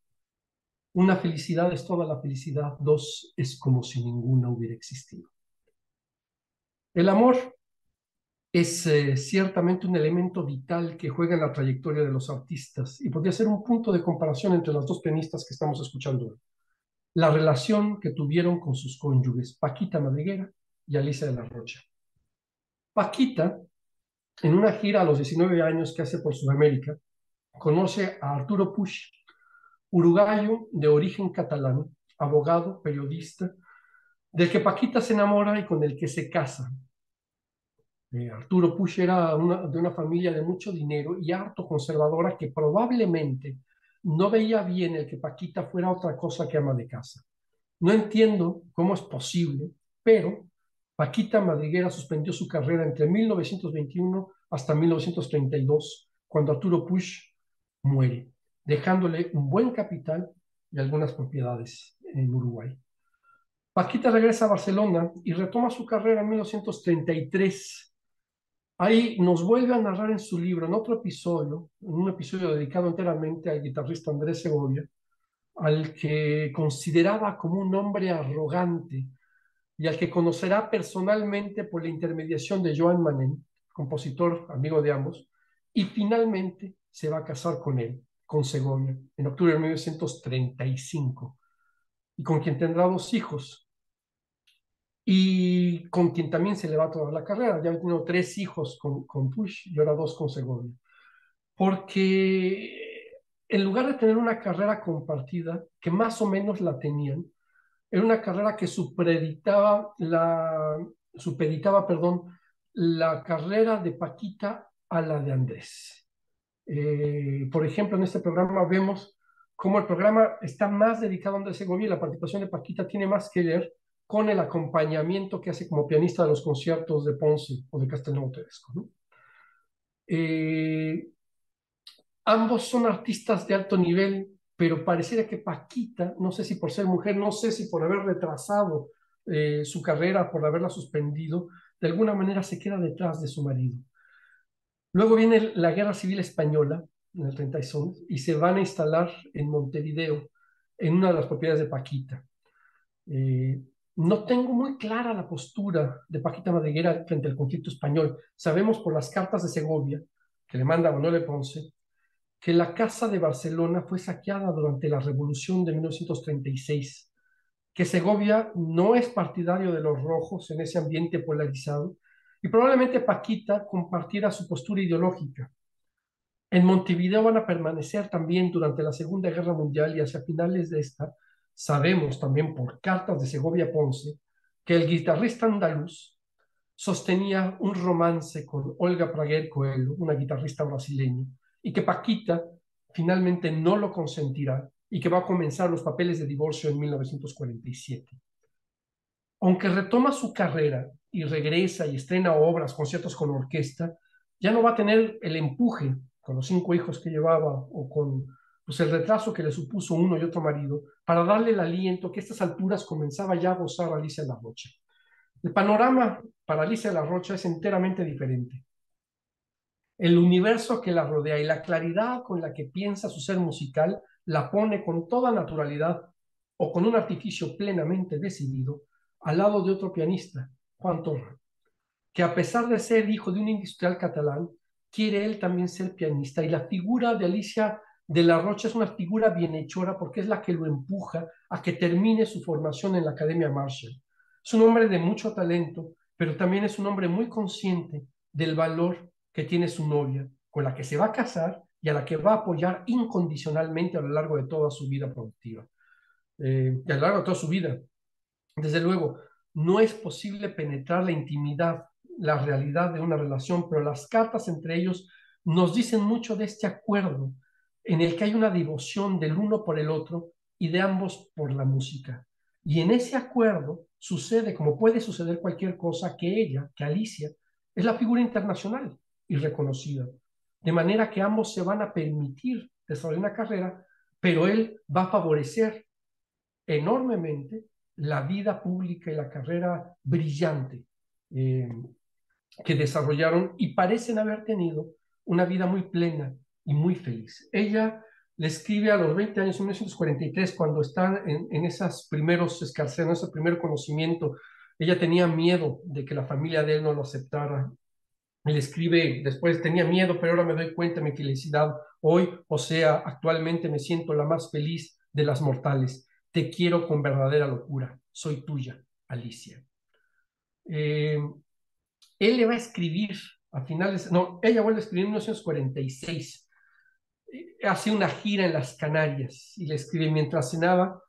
Una felicidad es toda la felicidad, dos es como si ninguna hubiera existido. El amor es ciertamente un elemento vital que juega en la trayectoria de los artistas y podría ser un punto de comparación entre las dos pianistas que estamos escuchando hoy. La relación que tuvieron con sus cónyuges, Paquita Madriguera y Alicia de la Rocha. Paquita, en una gira a los 19 años que hace por Sudamérica, conoce a Arturo Puig, uruguayo de origen catalán, abogado, periodista, del que Paquita se enamora y con el que se casa. Arturo Puig era de una familia de mucho dinero y harto conservadora que probablemente no veía bien el que Paquita fuera otra cosa que ama de casa. No entiendo cómo es posible, pero Paquita Madriguera suspendió su carrera entre 1921 hasta 1932, cuando Arturo Puig muere, dejándole un buen capital y algunas propiedades en Uruguay. Paquita regresa a Barcelona y retoma su carrera en 1933. Ahí nos vuelve a narrar en su libro, en otro episodio, en un episodio dedicado enteramente al guitarrista Andrés Segovia, al que consideraba como un hombre arrogante y al que conocerá personalmente por la intermediación de Joan Manén, compositor amigo de ambos, y finalmente se va a casar con él, con Segovia, en octubre de 1935, y con quien tendrá 2 hijos, y con quien también se le va toda la carrera. Ya ha tenido 3 hijos con Puig y ahora 2 con Segovia. Porque en lugar de tener una carrera compartida, que más o menos la tenían, era una carrera que supeditaba, perdón, la carrera de Paquita a la de Andrés. Por ejemplo, en este programa vemos cómo el programa está más dedicado a Andrés Segovia y la participación de Paquita tiene más que ver con el acompañamiento que hace como pianista de los conciertos de Ponce o de Castelnuovo Tedesco, ¿no? Eh, Ambos son artistas de alto nivel, pero pareciera que Paquita, no sé si por ser mujer, no sé si por haber retrasado su carrera por haberla suspendido, de alguna manera se queda detrás de su marido. Luego viene la Guerra Civil Española en el 36 y se van a instalar en Montevideo, en una de las propiedades de Paquita. Eh, no tengo muy clara la postura de Paquita Madriguera frente al conflicto español. Sabemos por las cartas de Segovia que le manda Manuel de Ponce que la Casa de Barcelona fue saqueada durante la Revolución de 1936, que Segovia no es partidario de los rojos en ese ambiente polarizado y probablemente Paquita compartiera su postura ideológica. En Montevideo van a permanecer también durante la Segunda Guerra Mundial y hacia finales de esta, sabemos también por cartas de Segovia Ponce que el guitarrista andaluz sostenía un romance con Olga Praguer Coelho, una guitarrista brasileña, y que Paquita finalmente no lo consentirá y que va a comenzar los papeles de divorcio en 1947. Aunque retoma su carrera y regresa y estrena obras, conciertos con orquesta, ya no va a tener el empuje con los 5 hijos que llevaba o con pues, el retraso que le supuso uno y otro marido para darle el aliento que a estas alturas comenzaba ya a gozar Alicia La Rocha. El panorama para Alicia La Rocha es enteramente diferente. El universo que la rodea y la claridad con la que piensa su ser musical la pone con toda naturalidad o con un artificio plenamente decidido al lado de otro pianista, Juan Torra, que a pesar de ser hijo de un industrial catalán, quiere él también ser pianista. Y la figura de Alicia de la Rocha es una figura bienhechora porque es la que lo empuja a que termine su formación en la Academia Marshall. Es un hombre de mucho talento, pero también es un hombre muy consciente del valor que tiene su novia, con la que se va a casar y a la que va a apoyar incondicionalmente a lo largo de toda su vida productiva, y a lo largo de toda su vida. Desde luego, no es posible penetrar la intimidad, la realidad de una relación, pero las cartas entre ellos nos dicen mucho de este acuerdo en el que hay una devoción del uno por el otro y de ambos por la música. Y en ese acuerdo sucede, como puede suceder cualquier cosa, que ella, que Alicia, es la figura internacional y reconocida. De manera que ambos se van a permitir desarrollar una carrera, pero él va a favorecer enormemente la vida pública y la carrera brillante eh, que desarrollaron y parecen haber tenido una vida muy plena y muy feliz. Ella le escribe a los 20 años, en 1943, cuando están en esos primeros escarceos, ese primer conocimiento, ella tenía miedo de que la familia de él no lo aceptara. Le escribe después, tenía miedo, pero ahora me doy cuenta de mi felicidad hoy, o sea, actualmente me siento la más feliz de las mortales. Te quiero con verdadera locura. Soy tuya, Alicia. Eh, Él le va a escribir a finales, no, ella vuelve a escribir en 1946. Hace una gira en las Canarias y le escribe: mientras cenaba,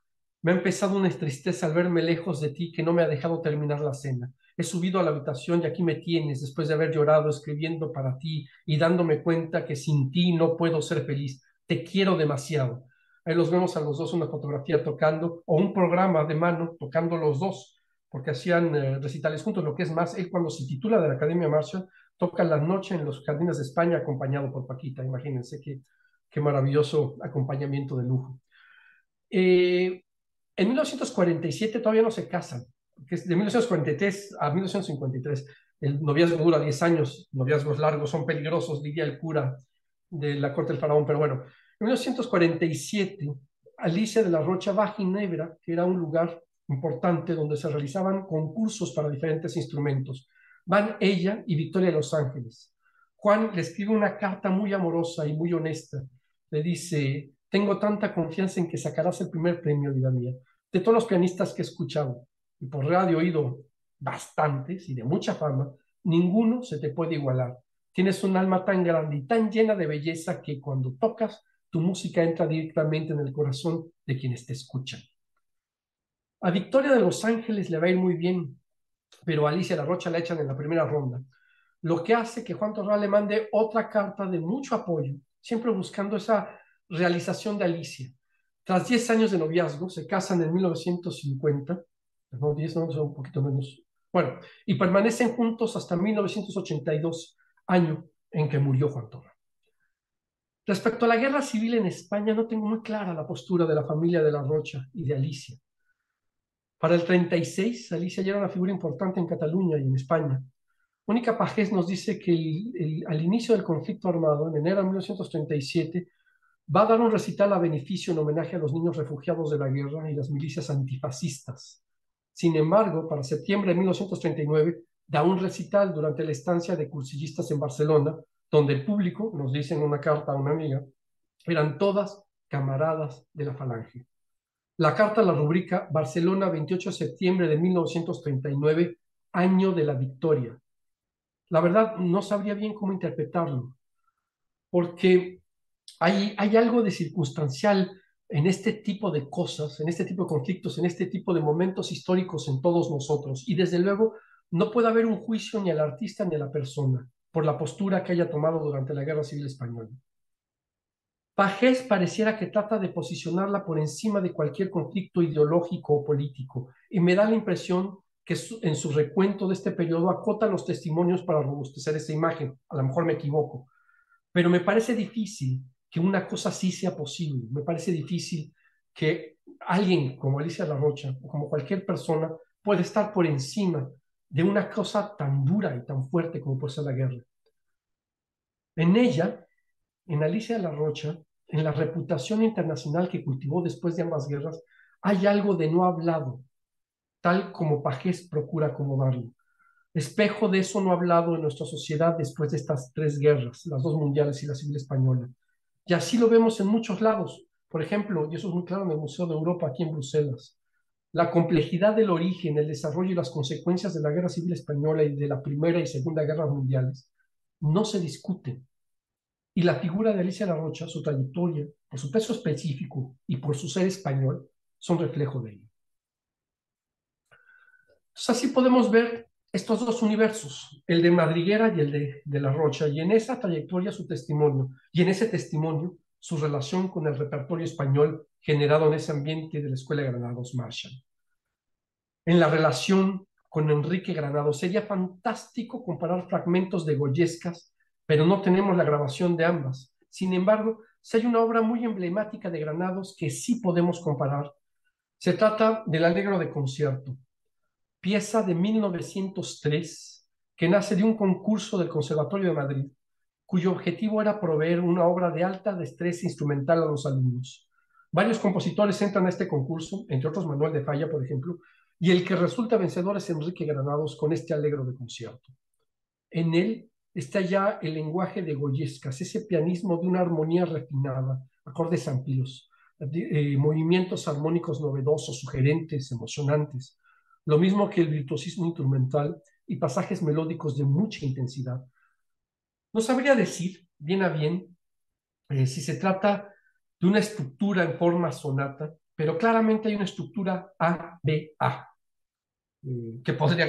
me ha empezado una tristeza al verme lejos de ti que no me ha dejado terminar la cena. He subido a la habitación y aquí me tienes, después de haber llorado, escribiendo para ti y dándome cuenta que sin ti no puedo ser feliz. Te quiero demasiado. Ahí los vemos a los dos, una fotografía tocando, o un programa de mano tocando los dos, porque hacían recitales juntos. Lo que es más, él cuando se titula de la Academia Marshall, toca la noche en los Jardines de España acompañado por Paquita. Imagínense qué maravilloso acompañamiento de lujo. En 1947 todavía no se casan, que es de 1943 a 1953. El noviazgo dura 10 años, noviazgos largos son peligrosos, diría el cura de la corte del faraón, pero bueno. En 1947, Alicia de la Rocha va a Ginebra, que era un lugar importante donde se realizaban concursos para diferentes instrumentos. Van ella y Victoria de Los Ángeles. Juan le escribe una carta muy amorosa y muy honesta. Le dice: tengo tanta confianza en que sacarás el primer premio, vida mía. De todos los pianistas que he escuchado, y por radio he oído bastantes y de mucha fama, ninguno se te puede igualar. Tienes un alma tan grande y tan llena de belleza que cuando tocas, tu música entra directamente en el corazón de quienes te escuchan. A Victoria de Los Ángeles le va a ir muy bien, pero a Alicia La Rocha la echan en la primera ronda, lo que hace que Juan Torral le mande otra carta de mucho apoyo, siempre buscando esa realización de Alicia. Tras 10 años de noviazgo, se casan en 1950, no 10, no, son un poquito menos, bueno, y permanecen juntos hasta 1982, año en que murió Juan Torral. Respecto a la guerra civil en España, no tengo muy clara la postura de la familia de La Rocha y de Alicia. Para el 36, Alicia ya era una figura importante en Cataluña y en España. Mónica Pagés nos dice que al inicio del conflicto armado, en enero de 1937, va a dar un recital a beneficio en homenaje a los niños refugiados de la guerra y las milicias antifascistas. Sin embargo, para septiembre de 1939, da un recital durante la estancia de cursillistas en Barcelona, donde el público, nos dice en una carta a una amiga, eran todas camaradas de la Falange. La carta la rubrica Barcelona, 28 de septiembre de 1939, año de la victoria. La verdad, no sabría bien cómo interpretarlo, porque hay algo de circunstancial en este tipo de cosas, en este tipo de conflictos, en este tipo de momentos históricos en todos nosotros. Y desde luego, no puede haber un juicio ni al artista ni a la persona por la postura que haya tomado durante la Guerra Civil Española. Pagés pareciera que trata de posicionarla por encima de cualquier conflicto ideológico o político, y me da la impresión que en su recuento de este periodo acota los testimonios para robustecer esa imagen. A lo mejor me equivoco, pero me parece difícil que una cosa así sea posible. Me parece difícil que alguien como Alicia Larrocha o como cualquier persona pueda estar por encima de una cosa tan dura y tan fuerte como puede ser la guerra. En ella, en Alicia Larrocha, en la reputación internacional que cultivó después de ambas guerras, hay algo de no hablado, tal como Pagés procura acomodarlo. Espejo de eso no hablado en nuestra sociedad después de estas tres guerras, las dos mundiales y la civil española. Y así lo vemos en muchos lados. Por ejemplo, y eso es muy claro en el Museo de Europa, aquí en Bruselas, la complejidad del origen, el desarrollo y las consecuencias de la Guerra Civil Española y de la Primera y Segunda Guerras Mundiales no se discuten. Y la figura de Alicia Larrocha, su trayectoria, por su peso específico y por su ser español, son reflejo de ello. Entonces, así podemos ver estos dos universos, el de Madriguera y el de Larrocha, y en esa trayectoria su testimonio, y en ese testimonio su relación con el repertorio español generado en ese ambiente de la Escuela de Granados Marshall. En la relación con Enrique Granados, sería fantástico comparar fragmentos de Goyescas, pero no tenemos la grabación de ambas. Sin embargo, si hay una obra muy emblemática de Granados que sí podemos comparar. Se trata del Allegro de concierto, pieza de 1903 que nace de un concurso del Conservatorio de Madrid, cuyo objetivo era proveer una obra de alta destreza instrumental a los alumnos. Varios compositores entran a este concurso, entre otros Manuel de Falla, por ejemplo, y el que resulta vencedor es Enrique Granados con este Allegro de concierto. En él está ya el lenguaje de Goyescas, ese pianismo de una armonía refinada, acordes amplios, movimientos armónicos novedosos, sugerentes, emocionantes, lo mismo que el virtuosismo instrumental y pasajes melódicos de mucha intensidad. No sabría decir bien a bien si se trata de una estructura en forma sonata, pero claramente hay una estructura A-B-A, que podría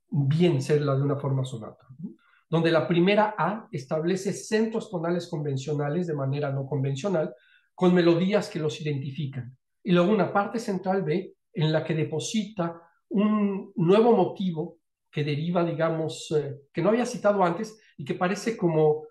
bien ser la de una forma sonata, ¿no? Donde la primera A establece centros tonales convencionales de manera no convencional, con melodías que los identifican. Y luego una parte central B en la que deposita un nuevo motivo que deriva, digamos, que no había citado antes y que parece como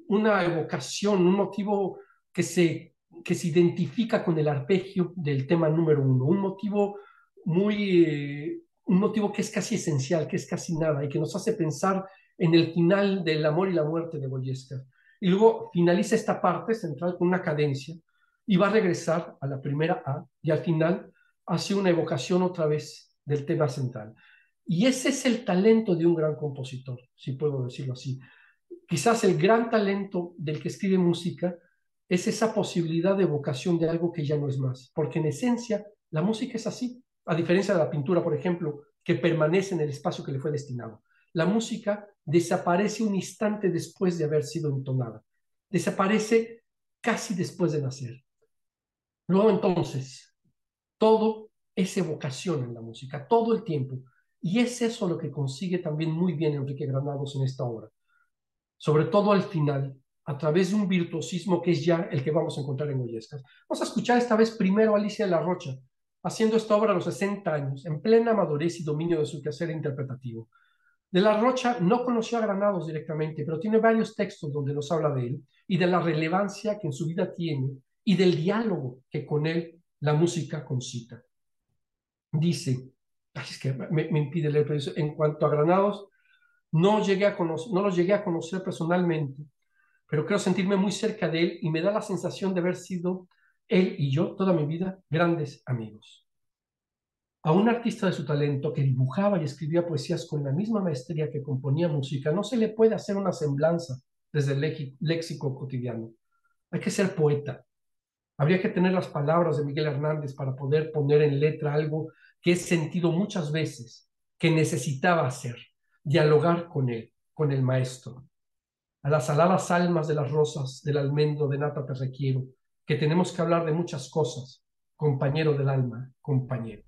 una evocación, un motivo que se identifica con el arpegio del tema número uno, un motivo un motivo que es casi esencial, que es casi nada y que nos hace pensar en el final del amor y la muerte de Goyesca. Y luego finaliza esta parte central con una cadencia y va a regresar a la primera A y al final hace una evocación otra vez del tema central. Y ese es el talento de un gran compositor, si puedo decirlo así. Quizás el gran talento del que escribe música es esa posibilidad de evocación de algo que ya no es más, porque en esencia la música es así, a diferencia de la pintura, por ejemplo, que permanece en el espacio que le fue destinado. La música desaparece un instante después de haber sido entonada, desaparece casi después de nacer. Luego entonces, todo es evocación en la música, todo el tiempo, y es eso lo que consigue también muy bien Enrique Granados en esta obra, sobre todo al final, a través de un virtuosismo que es ya el que vamos a encontrar en Goyescas. Vamos a escuchar esta vez primero a Alicia de la Rocha, haciendo esta obra a los 60 años, en plena madurez y dominio de su quehacer interpretativo. De la Rocha no conoció a Granados directamente, pero tiene varios textos donde nos habla de él y de la relevancia que en su vida tiene y del diálogo que con él la música concita. Dice, ay, es que me impide leer, pero dice, en cuanto a Granados, no los llegué a conocer personalmente, pero creo sentirme muy cerca de él y me da la sensación de haber sido él y yo toda mi vida grandes amigos. A un artista de su talento que dibujaba y escribía poesías con la misma maestría que componía música, no se le puede hacer una semblanza desde el léxico cotidiano. Hay que ser poeta. Habría que tener las palabras de Miguel Hernández para poder poner en letra algo que he sentido muchas veces, que necesitaba hacer, dialogar con él, con el maestro. A las aladas almas de las rosas del almendro de nata te requiero, que tenemos que hablar de muchas cosas, compañero del alma, compañero.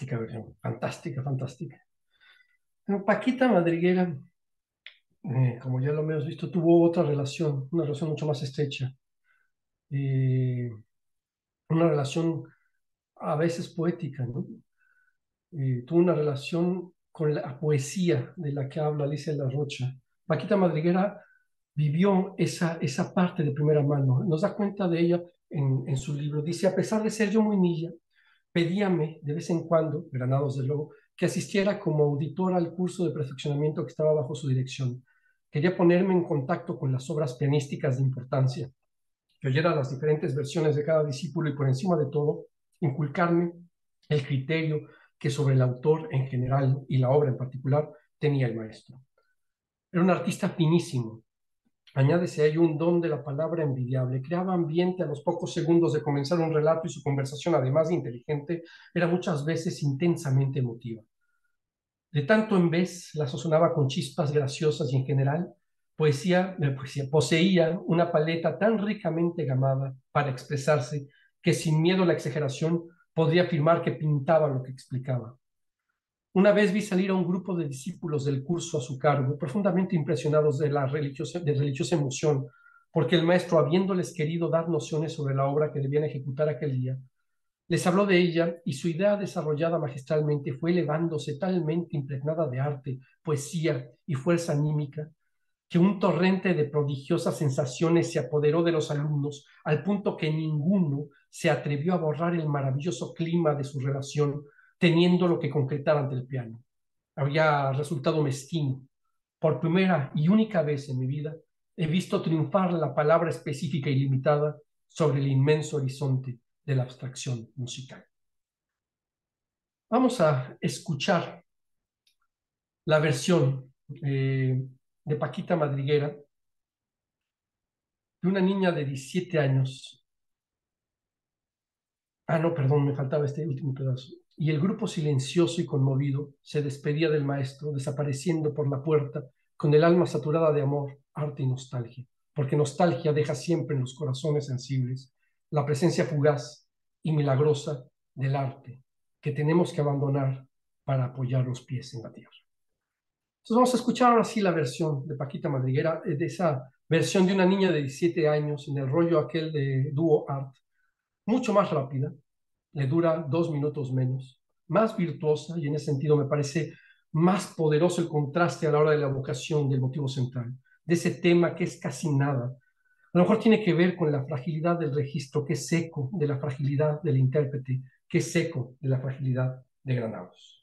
fantástica versión, fantástica, fantástica. Pero Paquita Madriguera, como ya lo hemos visto, tuvo otra relación, una relación mucho más estrecha, eh, una relación a veces poética, ¿no? Tuvo una relación con la poesía de la que habla Alicia de la Rocha. Paquita Madriguera vivió esa parte de primera mano, nos da cuenta de ella en su libro. Dice, a pesar de ser yo muy niña, pedíame de vez en cuando, Granados de luego, que asistiera como auditora al curso de perfeccionamiento que estaba bajo su dirección. Quería ponerme en contacto con las obras pianísticas de importancia, que oyera las diferentes versiones de cada discípulo y por encima de todo, inculcarme el criterio que sobre el autor en general y la obra en particular tenía el maestro. Era un artista finísimo. Añádese a ello un don de la palabra envidiable. Creaba ambiente a los pocos segundos de comenzar un relato y su conversación, además de inteligente, era muchas veces intensamente emotiva. De tanto en vez la sazonaba con chispas graciosas y en general poseía una paleta tan ricamente gamada para expresarse que sin miedo a la exageración podría afirmar que pintaba lo que explicaba. Una vez vi salir a un grupo de discípulos del curso a su cargo, profundamente impresionados de religiosa emoción, porque el maestro, habiéndoles querido dar nociones sobre la obra que debían ejecutar aquel día, les habló de ella y su idea desarrollada magistralmente fue elevándose talmente impregnada de arte, poesía y fuerza anímica, que un torrente de prodigiosas sensaciones se apoderó de los alumnos, al punto que ninguno se atrevió a borrar el maravilloso clima de su relación, teniendo lo que concretar ante el piano. Había resultado mezquino. Por primera y única vez en mi vida he visto triunfar la palabra específica y limitada sobre el inmenso horizonte de la abstracción musical. Vamos a escuchar la versión de Paquita Madriguera de una niña de 17 años. Ah, no, perdón, me faltaba este último pedazo. Y el grupo silencioso y conmovido se despedía del maestro, desapareciendo por la puerta con el alma saturada de amor, arte y nostalgia, porque nostalgia deja siempre en los corazones sensibles la presencia fugaz y milagrosa del arte que tenemos que abandonar para apoyar los pies en la tierra. Entonces vamos a escuchar ahora sí la versión de Paquita Madriguera, de esa versión de una niña de 17 años en el rollo aquel de Dúo Art, mucho más rápida, le dura 2 minutos menos, más virtuosa y en ese sentido me parece más poderoso el contraste a la hora de la evocación del motivo central, de ese tema que es casi nada. A lo mejor tiene que ver con la fragilidad del registro, que es seco, de la fragilidad del intérprete, que es seco, de la fragilidad de Granados.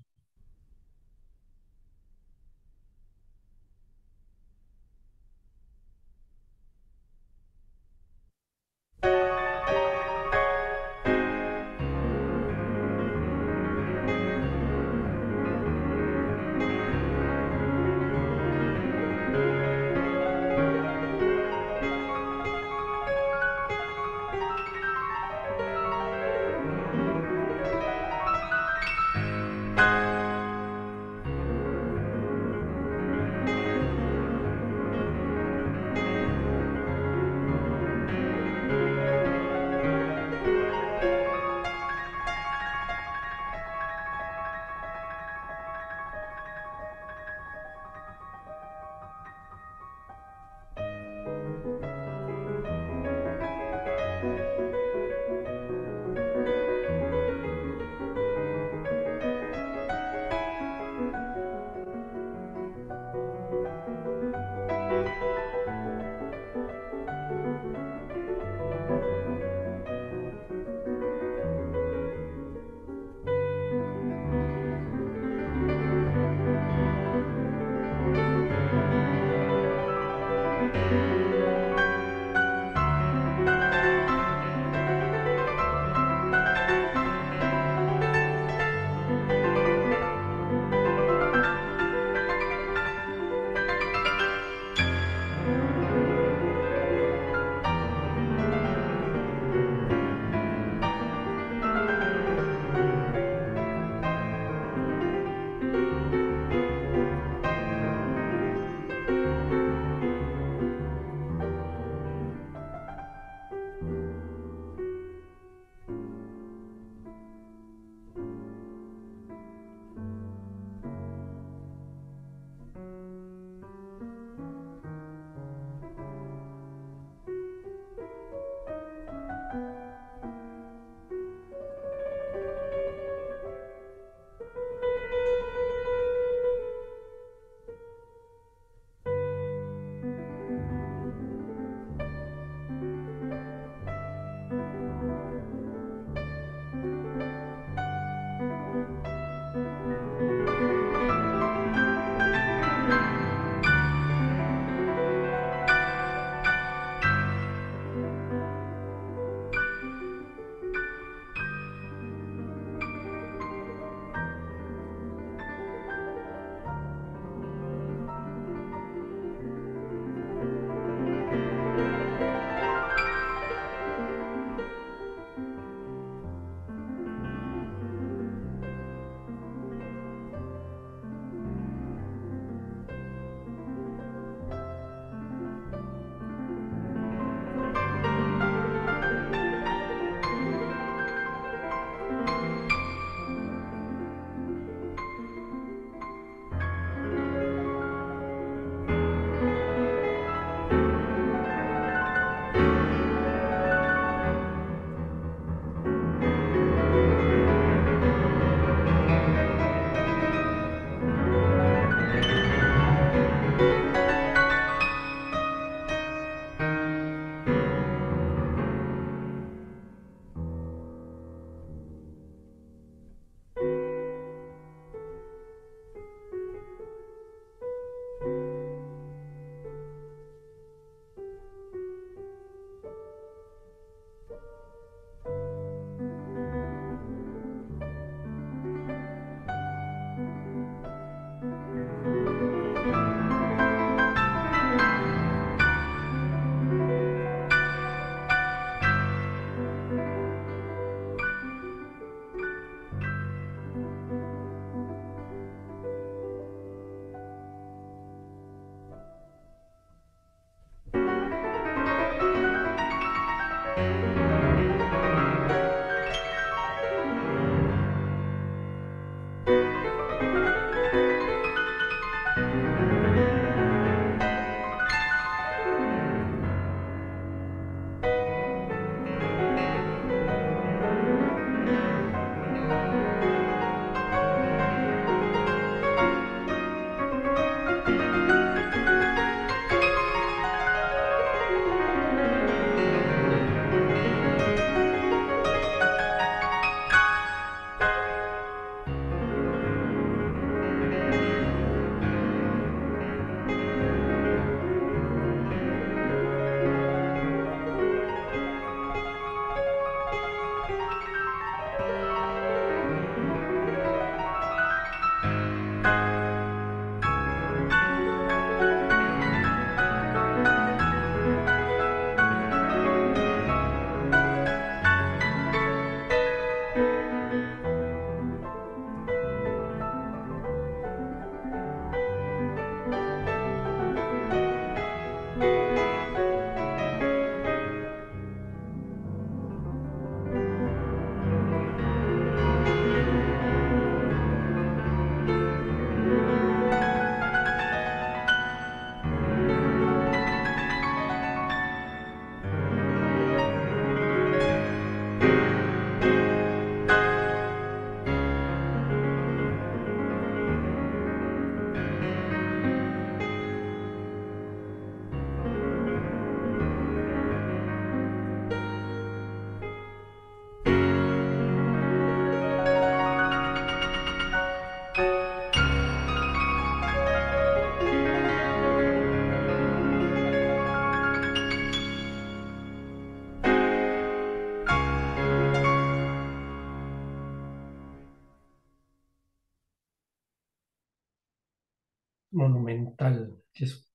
monumental, que es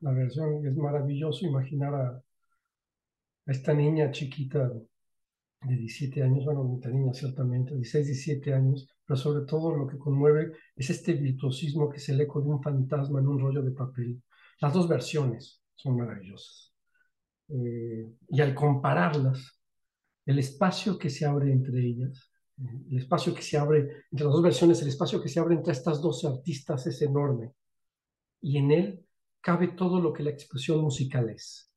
la versión, es maravilloso imaginar a esta niña chiquita de 17 años, bueno, bonita niña ciertamente, 16, 17 años, pero sobre todo lo que conmueve es este virtuosismo que es el eco de un fantasma en un rollo de papel. Las dos versiones son maravillosas. Y al compararlas, el espacio que se abre entre ellas, el espacio que se abre entre las dos versiones, el espacio que se abre entre estas dos artistas es enorme y en él cabe todo lo que la expresión musical es.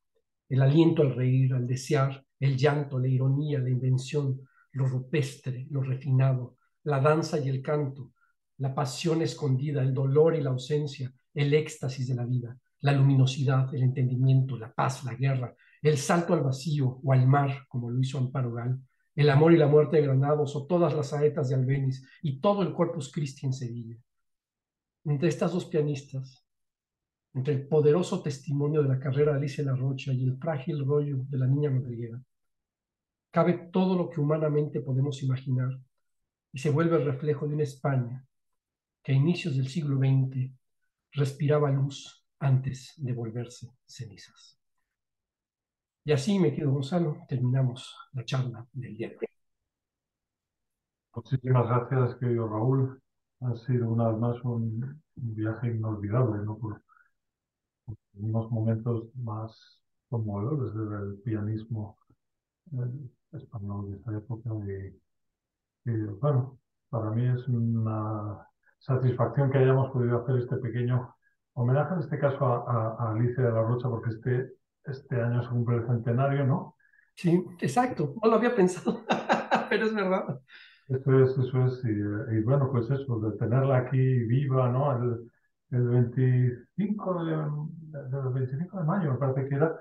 El aliento al reír, al desear, el llanto, la ironía, la invención, lo rupestre, lo refinado, la danza y el canto, la pasión escondida, el dolor y la ausencia, el éxtasis de la vida, la luminosidad, el entendimiento, la paz, la guerra, el salto al vacío o al mar, como lo hizo Amparo Gal, el amor y la muerte de Granados o todas las saetas de Albéniz y todo el Corpus Christi en Sevilla. Entre estas dos pianistas, entre el poderoso testimonio de la carrera de Alicia La Rocha y el frágil rollo de la niña madriguera, cabe todo lo que humanamente podemos imaginar y se vuelve el reflejo de una España que a inicios del siglo XX respiraba luz antes de volverse cenizas. Y así, mi querido Gonzalo, terminamos la charla del día de hoy. Muchísimas gracias, querido Raúl. Ha sido una vez más un viaje inolvidable, ¿no? Por unos momentos más conmovedores del pianismo español de esta época. Bueno, para mí es una satisfacción que hayamos podido hacer este pequeño homenaje, en este caso a Alicia de la Rocha, porque este año se cumple el centenario, ¿no? Sí, exacto, no lo había pensado, pero es verdad. Eso es, y bueno, pues eso, de tenerla aquí viva, ¿no? El 25 del 25 de mayo, me parece que era,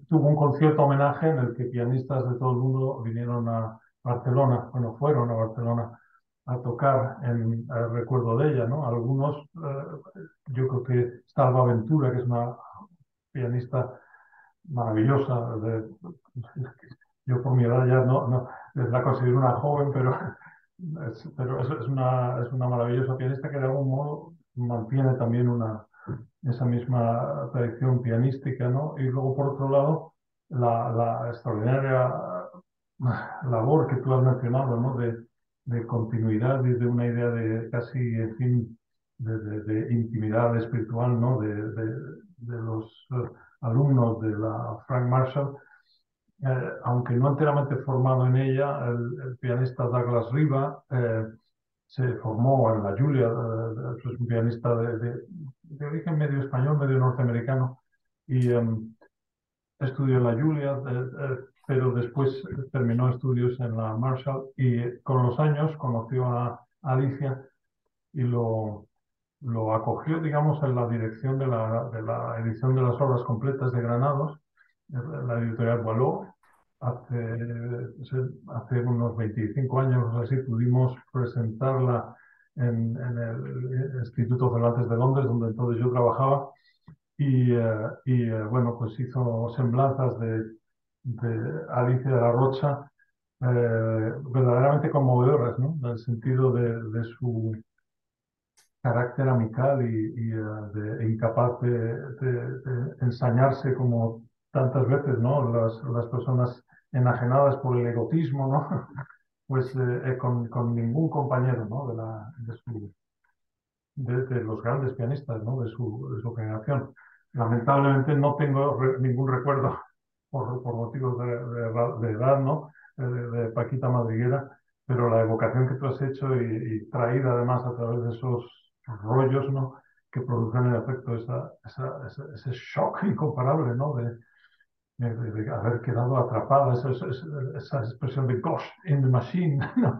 tuvo un concierto homenaje en el que pianistas de todo el mundo vinieron a Barcelona, bueno, fueron a Barcelona a tocar en el recuerdo de ella, ¿no? Algunos, yo creo que Salva Ventura, que es una pianista maravillosa, yo por mi edad ya no la considero una joven, pero es una maravillosa pianista que de algún modo mantiene también esa misma tradición pianística, ¿no? Y luego, por otro lado, la extraordinaria labor que tú has mencionado, ¿no? De continuidad y de una idea de casi, en fin, de intimidad espiritual, ¿no? De los alumnos de la Frank Marshall, aunque no enteramente formado en ella, el pianista Douglas Riva se formó en la Juilliard, es un pianista de origen medio español, medio norteamericano, y estudió en la Juilliard, pero después terminó estudios en la Marshall y con los años conoció a Alicia y lo acogió, digamos, en la dirección de la edición de las obras completas de Granados, la editorial Boileau. Hace unos 25 años así pudimos presentarla en el Instituto Cervantes de Londres, donde entonces yo trabajaba, bueno, pues hizo semblanzas de Alicia de la Rocha verdaderamente conmovedoras, ¿no? En el sentido de su carácter amical incapaz de ensañarse como tantas veces, ¿no? Las personas enajenadas por el egotismo, ¿no? Pues con ningún compañero, ¿no? De los grandes pianistas, ¿no? De su generación. Lamentablemente no tengo ningún recuerdo por motivos de edad, ¿no? De Paquita Madriguera, pero la evocación que tú has hecho y traída además a través de esos rollos, ¿no? Que producen en efecto ese shock incomparable, ¿no? De haber quedado atrapada, esa expresión de Ghost in the Machine, ¿no?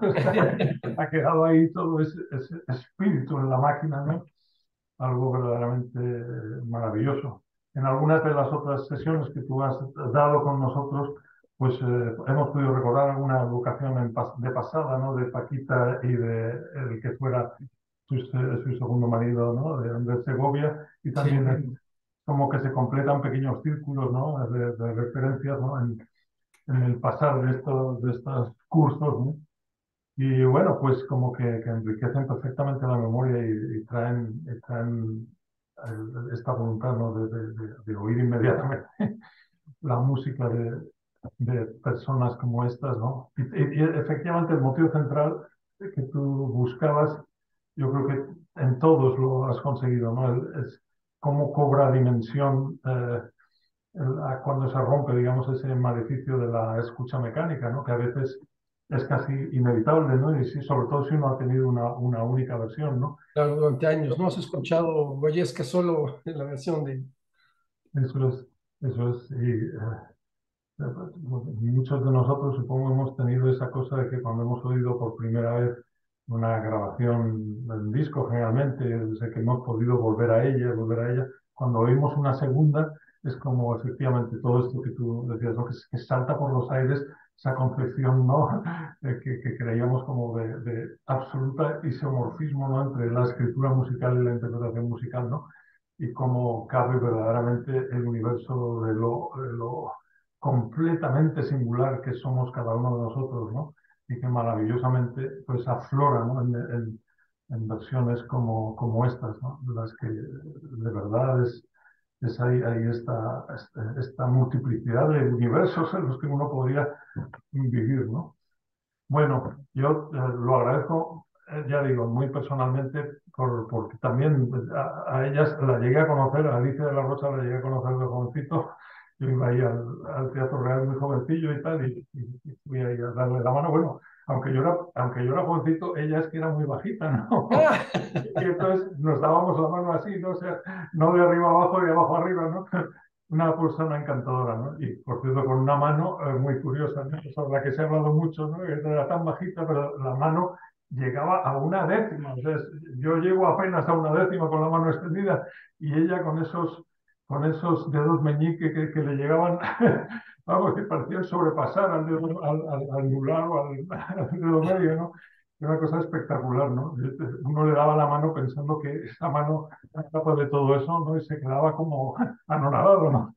Ha quedado ahí todo ese espíritu en la máquina, ¿no? Algo verdaderamente maravilloso. En algunas de las otras sesiones que tú has dado con nosotros, pues hemos podido recordar alguna vocación de pasada, ¿no? De Paquita y de el que fuera su segundo marido, ¿no? De Andrés Segovia, y Sí, también como que se completan pequeños círculos, ¿no? De referencias, ¿no? En el pasar de estos cursos, ¿no? Y bueno, pues como que enriquecen perfectamente la memoria y traen esta voluntad, ¿no? de oír inmediatamente la música de personas como estas, ¿no? Y efectivamente el motivo central que tú buscabas, yo creo que en todos lo has conseguido, ¿no? Es cómo cobra dimensión cuando se rompe, digamos, ese maleficio de la escucha mecánica, ¿no? Que a veces es casi inevitable, ¿no? Y sí, sobre todo si uno ha tenido una única versión, ¿no? Claro, durante años, ¿no? Has escuchado Goyesca solo en la versión de... Eso es, eso es. Muchos de nosotros, supongo, hemos tenido esa cosa de que cuando hemos oído por primera vez una grabación en disco, generalmente, desde que hemos podido volver a ella, cuando oímos una segunda, es como efectivamente todo esto que tú decías, ¿no? Que salta por los aires esa concepción, ¿no? Que creíamos como de absoluta isomorfismo, ¿no? Entre la escritura musical y la interpretación musical, ¿no? Y cómo cabe verdaderamente el universo de lo completamente singular que somos cada uno de nosotros, ¿no? Y que maravillosamente pues aflora, ¿no? En versiones como estas, ¿no? De las que de verdad es ahí esta multiplicidad de universos en los que uno podría vivir, ¿no? Bueno, yo lo agradezco, ya digo, muy personalmente, porque también a ellas la llegué a conocer, a Alicia de la Rocha la llegué a conocer de jovencito. Yo iba ahí al Teatro Real muy jovencillo y tal, y fui ahí a darle la mano. Bueno, aunque yo era jovencito, ella es que era muy bajita, ¿no? ¡Ah! Y entonces nos dábamos la mano así, ¿no? O sea, no de arriba abajo y de abajo arriba, ¿no? Una persona encantadora, ¿no? Y por cierto, con una mano muy curiosa, ¿no? Sobre la que se ha hablado mucho, ¿no? Que era tan bajita, pero la mano llegaba a una décima. O sea, yo llego apenas a una décima con la mano extendida y ella con esos dedos meñique que le llegaban, vamos, que parecían sobrepasar al dedo, al anular o al dedo medio, ¿no? Era una cosa espectacular, ¿no? Uno le daba la mano pensando que esa mano era capaz de todo eso, ¿no? Y se quedaba como anonadado, ¿no?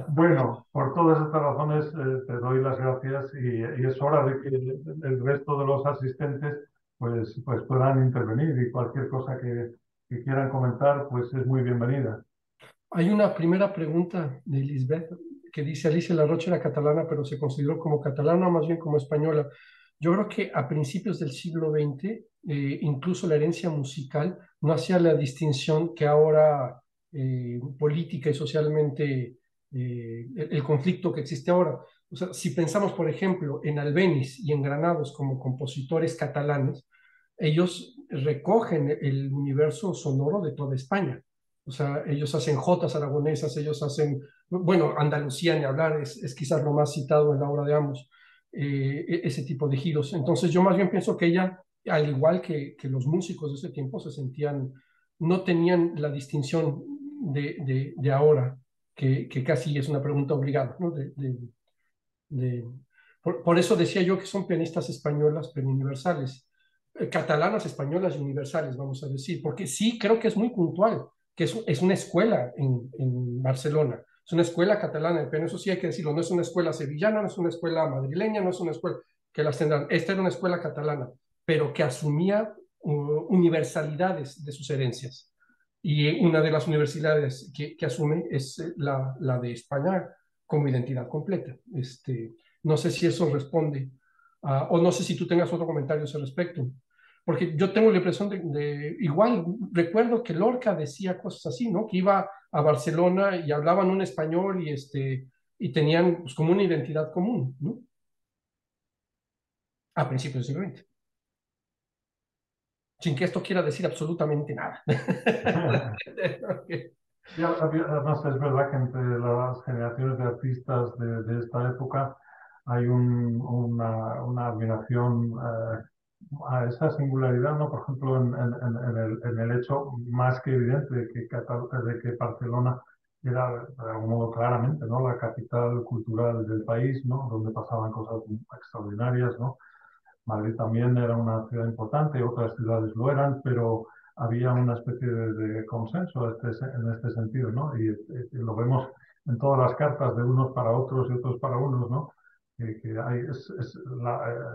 Bueno, por todas estas razones te doy las gracias y es hora de que el resto de los asistentes pues puedan intervenir y cualquier cosa que quieran comentar pues es muy bienvenida. Hay una primera pregunta de Lisbeth que dice, Alicia Larrocha era catalana, pero se consideró como catalana o más bien como española. Yo creo que a principios del siglo XX, incluso la herencia musical no hacía la distinción que ahora política y socialmente, el conflicto que existe ahora. O sea, si pensamos, por ejemplo, en Albéniz y en Granados como compositores catalanes, ellos recogen el universo sonoro de toda España. O sea, ellos hacen jotas aragonesas, ellos hacen, bueno, Andalucía ni hablar, es quizás lo más citado en la obra de ambos, ese tipo de giros. Entonces yo más bien pienso que ella, al igual que los músicos de ese tiempo, se sentían, no tenían la distinción de ahora, que casi es una pregunta obligada, ¿no? De- por eso decía yo que son pianistas españolas, pero universales, catalanas, españolas y universales, vamos a decir, porque sí creo que es muy puntual, que es una escuela en Barcelona, es una escuela catalana, pero eso sí hay que decirlo, no es una escuela sevillana, no es una escuela madrileña, no es una escuela que las tendrán, esta era una escuela catalana, pero que asumía universalidades de sus herencias. Y una de las universidades que asume es la de España como identidad completa. No sé si eso responde, o no sé si tú tengas otro comentario a ese respecto, porque yo tengo la impresión igual, recuerdo que Lorca decía cosas así, ¿no? Que iba a Barcelona y hablaban un español y tenían pues, como una identidad común, ¿no? A principios del siglo XX. Sin que esto quiera decir absolutamente nada. Y además es verdad que entre las generaciones de artistas de esta época hay una admiración a esa singularidad, ¿no? Por ejemplo, en el hecho más que evidente de que Barcelona era, de algún modo, claramente, ¿no? La capital cultural del país, ¿no? Donde pasaban cosas extraordinarias, ¿no? Madrid también era una ciudad importante, otras ciudades lo eran, pero había una especie de consenso en este sentido, ¿no? Y lo vemos en todas las cartas de unos para otros y otros para unos, ¿no? que hay,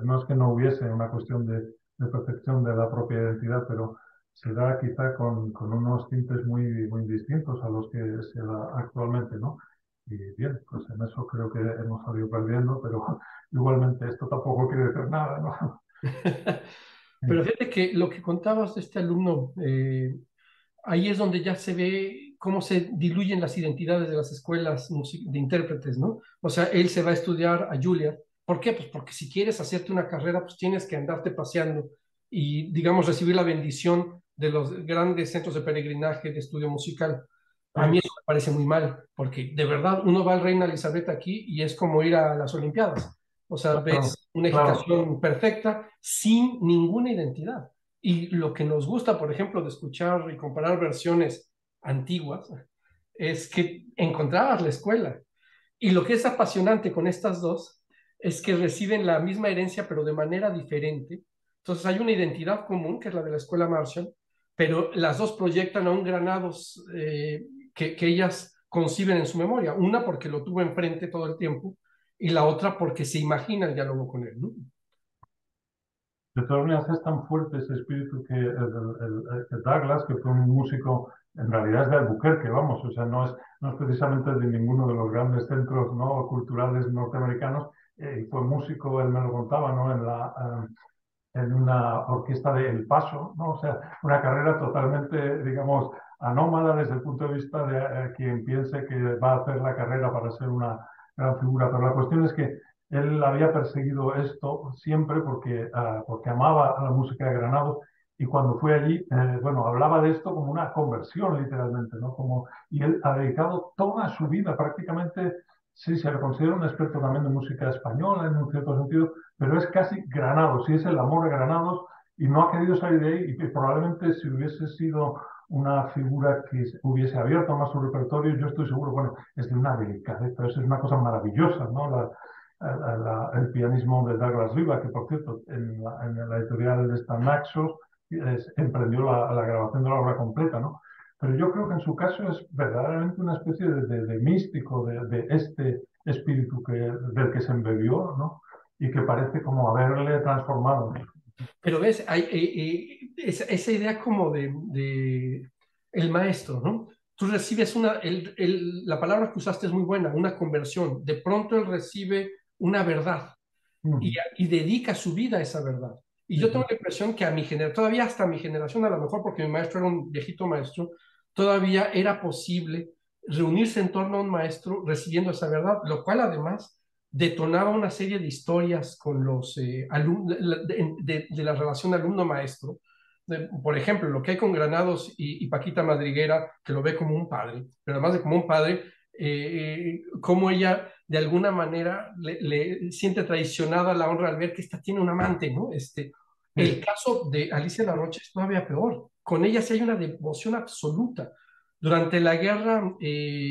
no es que no hubiese una cuestión de percepción de la propia identidad, pero se da quizá con unos tintes muy distintos a los que se da actualmente, ¿no? Y bien, pues en eso creo que hemos salido perdiendo, pero igualmente esto tampoco quiere decir nada, ¿no? Pero fíjate que lo que contabas de este alumno, ahí es donde ya se ve cómo se diluyen las identidades de las escuelas de intérpretes, ¿no? O sea, él se va a estudiar a Juilliard. ¿Por qué? Pues porque si quieres hacerte una carrera, pues tienes que andarte paseando y, digamos, recibir la bendición de los grandes centros de peregrinaje de estudio musical. Sí, A mí eso me parece muy mal, porque de verdad uno va al Reina Elizabeth aquí y es como ir a las Olimpiadas. O sea, claro, ves una claro. equitación perfecta sin ninguna identidad. Y lo que nos gusta, por ejemplo, de escuchar y comparar versiones antiguas, es que encontrabas la escuela. Y lo que es apasionante con estas dos es que reciben la misma herencia, pero de manera diferente. Entonces hay una identidad común, que es la de la escuela Marshall, pero las dos proyectan a un Granados que ellas conciben en su memoria. Una porque lo tuvo enfrente todo el tiempo y la otra porque se imagina el diálogo con él, ¿no? De todas maneras, es tan fuerte ese espíritu que el Douglas, que fue un músico, en realidad es de Albuquerque, vamos, o sea, no es precisamente de ninguno de los grandes centros, ¿no?, culturales norteamericanos, y fue músico, él me lo contaba, ¿no?, en una orquesta de El Paso, ¿no? O sea, una carrera totalmente, digamos, anómala desde el punto de vista de quien piense que va a hacer la carrera para ser una gran figura. Pero la cuestión es que él había perseguido esto siempre porque amaba a la música de Granados y cuando fue allí, bueno, hablaba de esto como una conversión literalmente, ¿no? Y él ha dedicado toda su vida prácticamente, sí, se le considera un experto también de música española en un cierto sentido, pero es casi Granados, sí es el amor de Granados y no ha querido salir de ahí y que probablemente si hubiese sido una figura que hubiese abierto más su repertorio, yo estoy seguro, bueno, es de una delicadeza, eso es una cosa maravillosa, ¿no? El pianismo de Douglas Riva, que por cierto, en la editorial de Stan Naxos emprendió la grabación de la obra completa, ¿no? Pero yo creo que en su caso es verdaderamente una especie de místico de este espíritu del que se embebió, ¿no? Y que parece como haberle transformado. Pero ves, hay esa idea como de el maestro, ¿no? Tú recibes la palabra que usaste es muy buena, una conversión. De pronto él recibe una verdad y, Mm, y dedica su vida a esa verdad. Y sí, yo tengo sí, la impresión que a mi generación, todavía hasta mi generación, a lo mejor porque mi maestro era un viejito maestro, todavía era posible reunirse en torno a un maestro recibiendo esa verdad, lo cual además detonaba una serie de historias con los alumnos, de la relación alumno-maestro. Por ejemplo, lo que hay con Granados y Paquita Madriguera, que lo ve como un padre, pero además de como un padre, cómo ella de alguna manera le siente traicionada la honra al ver que esta tiene un amante, ¿no? El sí, caso de Alicia La Rocha es todavía peor. Con ella sí hay una devoción absoluta. Durante la guerra,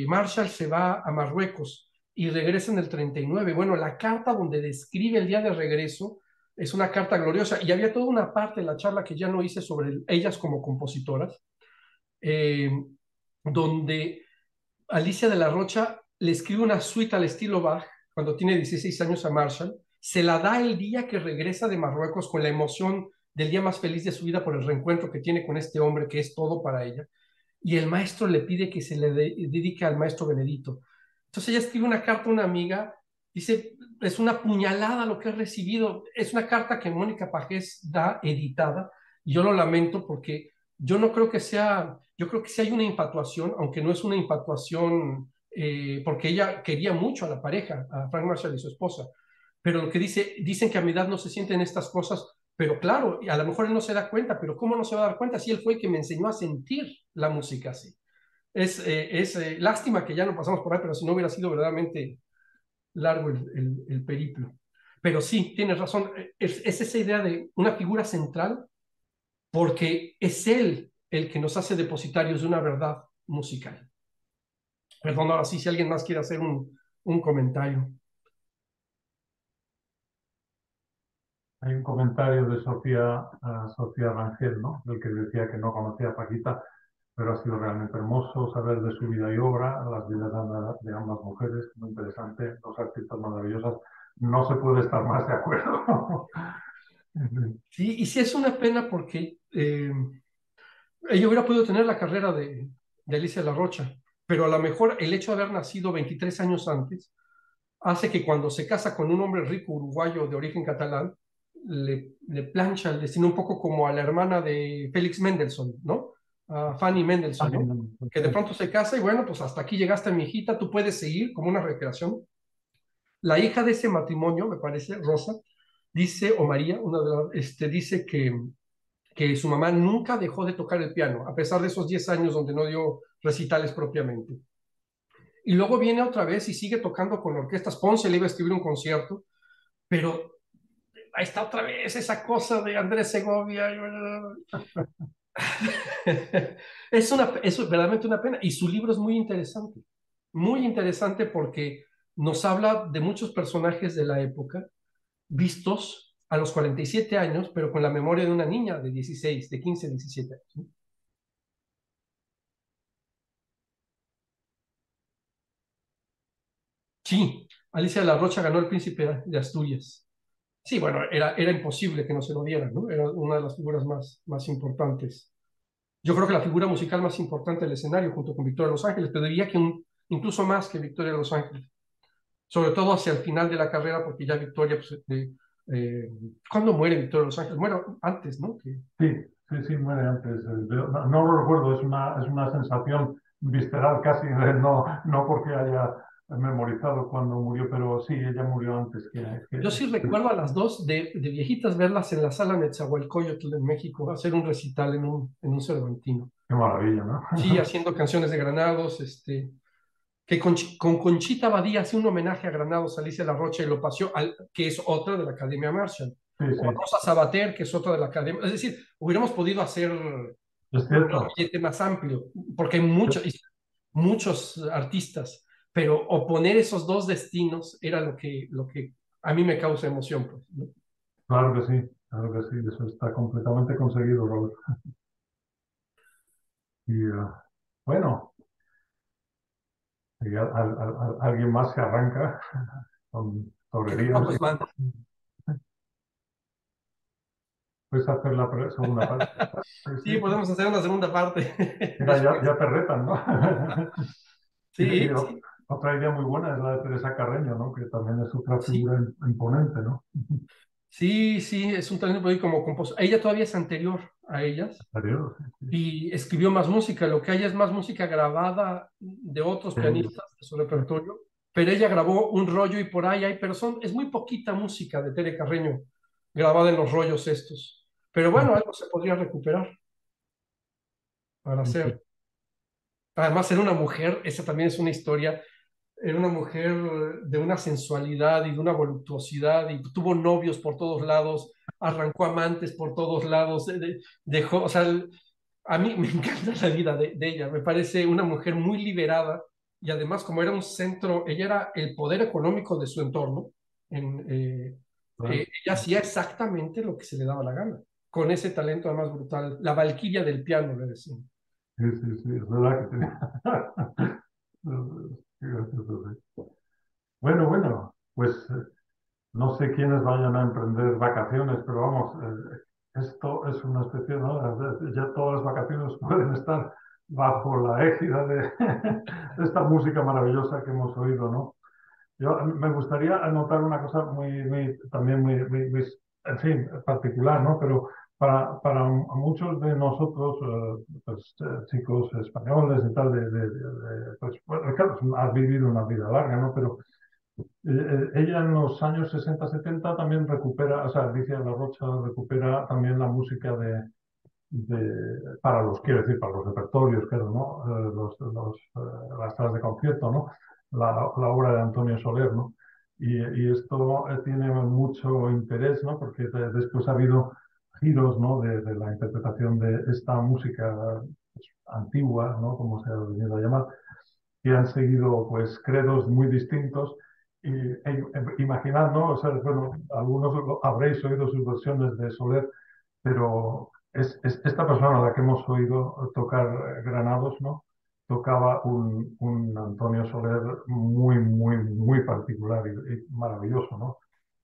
Marshall se va a Marruecos y regresa en el 39. Bueno, la carta donde describe el día de regreso es una carta gloriosa. Y había toda una parte de la charla que ya no hice sobre ellas como compositoras, eh, donde Alicia de la Rocha le escribe una suite al estilo Bach cuando tiene 16 años a Marshall, se la da el día que regresa de Marruecos con la emoción del día más feliz de su vida por el reencuentro que tiene con este hombre que es todo para ella. Y el maestro le pide que se le dedique al maestro Benedito. Entonces ella escribe una carta a una amiga, dice, es una puñalada lo que he recibido, es una carta que Mónica Pajés da editada, y yo lo lamento porque yo no creo que sea, yo creo que sí hay una infatuación, aunque no es una infatuación, porque ella quería mucho a la pareja, a Frank Marshall y su esposa, pero lo que dicen que a mi edad no se sienten estas cosas, pero claro, a lo mejor él no se da cuenta, pero ¿cómo no se va a dar cuenta si él fue el que me enseñó a sentir la música así? Es lástima que ya no pasamos por ahí, pero si no hubiera sido verdaderamente largo el periplo. Pero sí, tienes razón, es esa idea de una figura central porque es él el que nos hace depositarios de una verdad musical. Perdón, ahora sí, si alguien más quiere hacer un comentario. hay un comentario de Sofía Rangel, ¿no? Del que decía que no conocía a Paquita, pero ha sido realmente hermoso saber de su vida y obra, las vidas de ambas mujeres, muy interesante, dos artistas maravillosas. no se puede estar más de acuerdo. Sí, y sí es una pena porque ella hubiera podido tener la carrera de Alicia La Rocha, pero a lo mejor el hecho de haber nacido 23 años antes hace que cuando se casa con un hombre rico uruguayo de origen catalán, le plancha el destino un poco como a la hermana de Félix Mendelssohn, ¿no? A Fanny Mendelssohn, ¿no? Que de pronto se casa y bueno, pues hasta aquí llegaste, mi hijita, tú puedes seguir como una recreación. La hija de ese matrimonio, me parece, Rosa, dice, o María, una de dice que su mamá nunca dejó de tocar el piano, a pesar de esos 10 años donde no dio recitales propiamente. Y luego viene otra vez y sigue tocando con orquestas. Ponce le iba a escribir un concierto, pero ahí está otra vez esa cosa de Andrés Segovia. Es verdaderamente una pena. Y su libro es muy interesante porque nos habla de muchos personajes de la época vistos a los 47 años, pero con la memoria de una niña de 16, de 15, 17 años, ¿no? Sí, Alicia de la Rocha ganó el Príncipe de Asturias. Sí, bueno, era imposible que no se lo dieran, ¿no? Era una de las figuras más importantes. Yo creo que la figura musical más importante del escenario, junto con Victoria de Los Ángeles, pero diría que incluso más que Victoria de Los Ángeles, sobre todo hacia el final de la carrera, porque ya Victoria, pues, ¿cuándo muere Victoria de Los Ángeles? Bueno, antes, ¿no? Sí, sí, sí, muere antes. No, no lo recuerdo, es una sensación visceral casi, no porque haya memorizado cuando murió, pero sí, ella murió antes Yo sí recuerdo a las dos de viejitas verlas en la sala Netzahualcóyotl en México, hacer un recital en un Cervantino. Qué maravilla, Sí, ¿no? haciendo canciones de Granados, que con Conchita Badía hace un homenaje a Granados, Alicia La Rocha y lo paseó, que es otra de la Academia Marshall, Sí, o a sí, Rosa Sabater, que es otra de la Academia. Es decir, hubiéramos podido hacer un es cierto. ramillete más amplio, porque hay muchos artistas, pero oponer esos dos destinos era lo que a mí me causa emoción, pues, ¿no? Claro que sí, eso está completamente conseguido, Robert. Y bueno, y alguien más se arranca con No, torerías. pues manda. Puedes hacer la segunda parte. Sí, Sí, sí. podemos hacer una segunda parte Mira, después. ya te retan, ¿no? Y Sí, sí, otra idea muy buena es la de Teresa Carreño, ¿no? Que también es otra sí. figura imponente, ¿no? Sí, sí, es un talento por ahí como compositor. Ella todavía es anterior a ellas Adiós. y escribió más música. Lo que hay es más música grabada de otros pianistas de su repertorio, pero ella grabó un rollo y por ahí hay personas. Es muy poquita música de Tere Carreño grabada en los rollos estos. Pero bueno, algo se podría recuperar para hacer. Además, era una mujer, esa también es una historia. Era una mujer de una sensualidad y de una voluptuosidad y tuvo novios por todos lados, arrancó amantes por todos lados, dejó, o sea, a mí me encanta la vida de ella, me parece una mujer muy liberada y además como era un centro, ella era el poder económico de su entorno, ella hacía exactamente lo que se le daba la gana, con ese talento además brutal, la valquiria del piano, le decían. Sí, sí, sí, es verdad que tenía. Qué gracioso, sí. Bueno, pues no sé quiénes vayan a emprender vacaciones, pero vamos, esto es una especie, ¿no? Ya todas las vacaciones pueden estar bajo la égida de, de esta música maravillosa que hemos oído, ¿no? Yo me gustaría anotar una cosa también en fin, particular, ¿no? Pero para muchos de nosotros, pues, chicos españoles y tal, pues, bueno, claro, has vivido una vida larga, ¿no? Pero ella en los años 60-70 también recupera, o sea, Alicia de la Rocha recupera también la música quiero decir, para los repertorios, claro, ¿no? Las salas de concierto, ¿no? La obra de Antonio Soler, ¿no? Y esto tiene mucho interés, ¿no? Porque después ha habido giros, ¿no? De la interpretación de esta música pues, antigua, ¿no? Como se ha venido a llamar, que han seguido, pues, credos muy distintos. Imaginad, ¿no? O sea, bueno, algunos habréis oído sus versiones de Soler, pero es esta persona a la que hemos oído tocar Granados, ¿no? Tocaba un Antonio Soler muy particular y maravilloso, ¿no?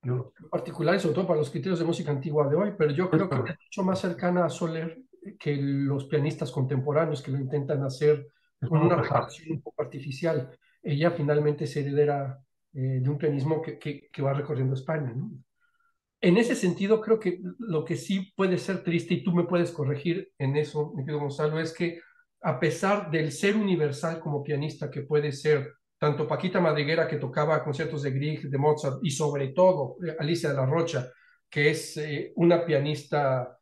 Yo, particulares, sobre todo para los criterios de música antigua de hoy, pero yo creo que es esto, mucho más cercana a Soler que los pianistas contemporáneos que lo intentan hacer es con muy una pesado. respiración un poco artificial. Ella finalmente es heredera de un pianismo que va recorriendo España, ¿no? En ese sentido, creo que lo que sí puede ser triste, y tú me puedes corregir en eso, mi querido Gonzalo, es que a pesar del ser universal como pianista que puede ser tanto Paquita Madriguera, que tocaba conciertos de Grieg, de Mozart, y sobre todo Alicia de la Rocha, que es una pianista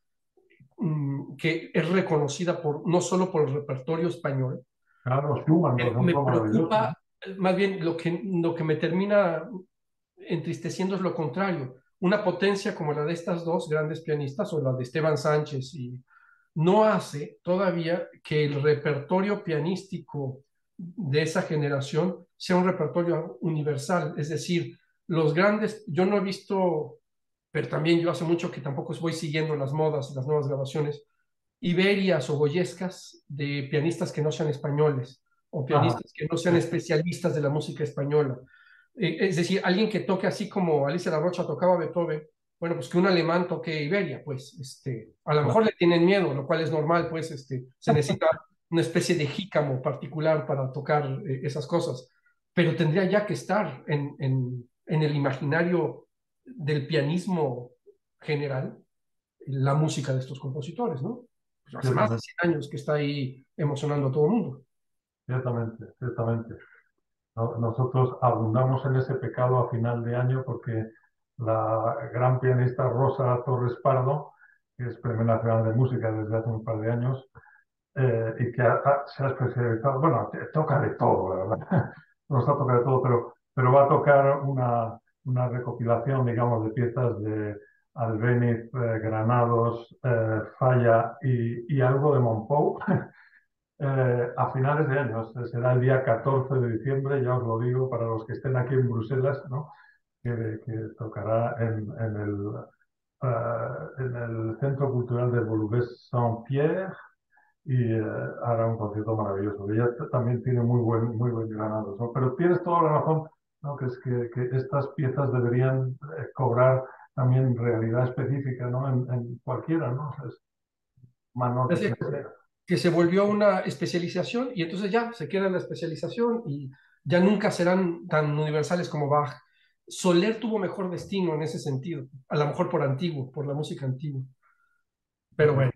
que es reconocida por, no solo por el repertorio español, Claro, Schumann, por me ejemplo, maravilloso, preocupa, ¿no? más bien lo que me termina entristeciendo es lo contrario. Una potencia como la de estas dos grandes pianistas o la de Esteban Sánchez y no hace todavía que el repertorio pianístico de esa generación sea un repertorio universal. Es decir, los grandes, yo no he visto, pero también yo hace mucho que tampoco voy siguiendo las modas y las nuevas grabaciones, iberias o goyescas de pianistas que no sean españoles o Ajá, pianistas que no sean sí, especialistas de la música española. Es decir, alguien que toque así como Alicia La Rocha tocaba Beethoven, bueno, pues que un alemán toque Iberia, pues a lo mejor claro. le tienen miedo, lo cual es normal, pues se necesita una especie de jícamo particular para tocar esas cosas, pero tendría ya que estar en el imaginario del pianismo general la música de estos compositores, ¿no? Pues hace más de Ciertamente, 100 años que está ahí emocionando a todo el mundo. ciertamente, ciertamente. Nosotros abundamos en ese pecado a final de año porque la gran pianista Rosa Torres Pardo, que es Premio Nacional de Música desde hace un par de años, y que se ha especializado, bueno, toca de todo, la verdad. Rosa toca de todo, pero va a tocar una recopilación, digamos, de piezas de Albéniz, Granados, Falla y algo de Monpou. A finales de año, será el día 14 de diciembre, ya os lo digo, para los que estén aquí en Bruselas, ¿no? Que tocará en el Centro Cultural de Boulbès-Saint-Pierre y hará un concierto maravilloso. Ella también tiene muy buen granados, ¿no? Pero tienes toda la razón, ¿no? Que es que estas piezas deberían cobrar también realidad específica, ¿no? En cualquiera, ¿no? O sea, es mano de Parece iglesia. que se volvió una especialización y entonces ya se queda en la especialización y ya nunca serán tan universales como Bach. Soler tuvo mejor destino en ese sentido, a lo mejor por antiguo, por la música antigua. Pero bueno,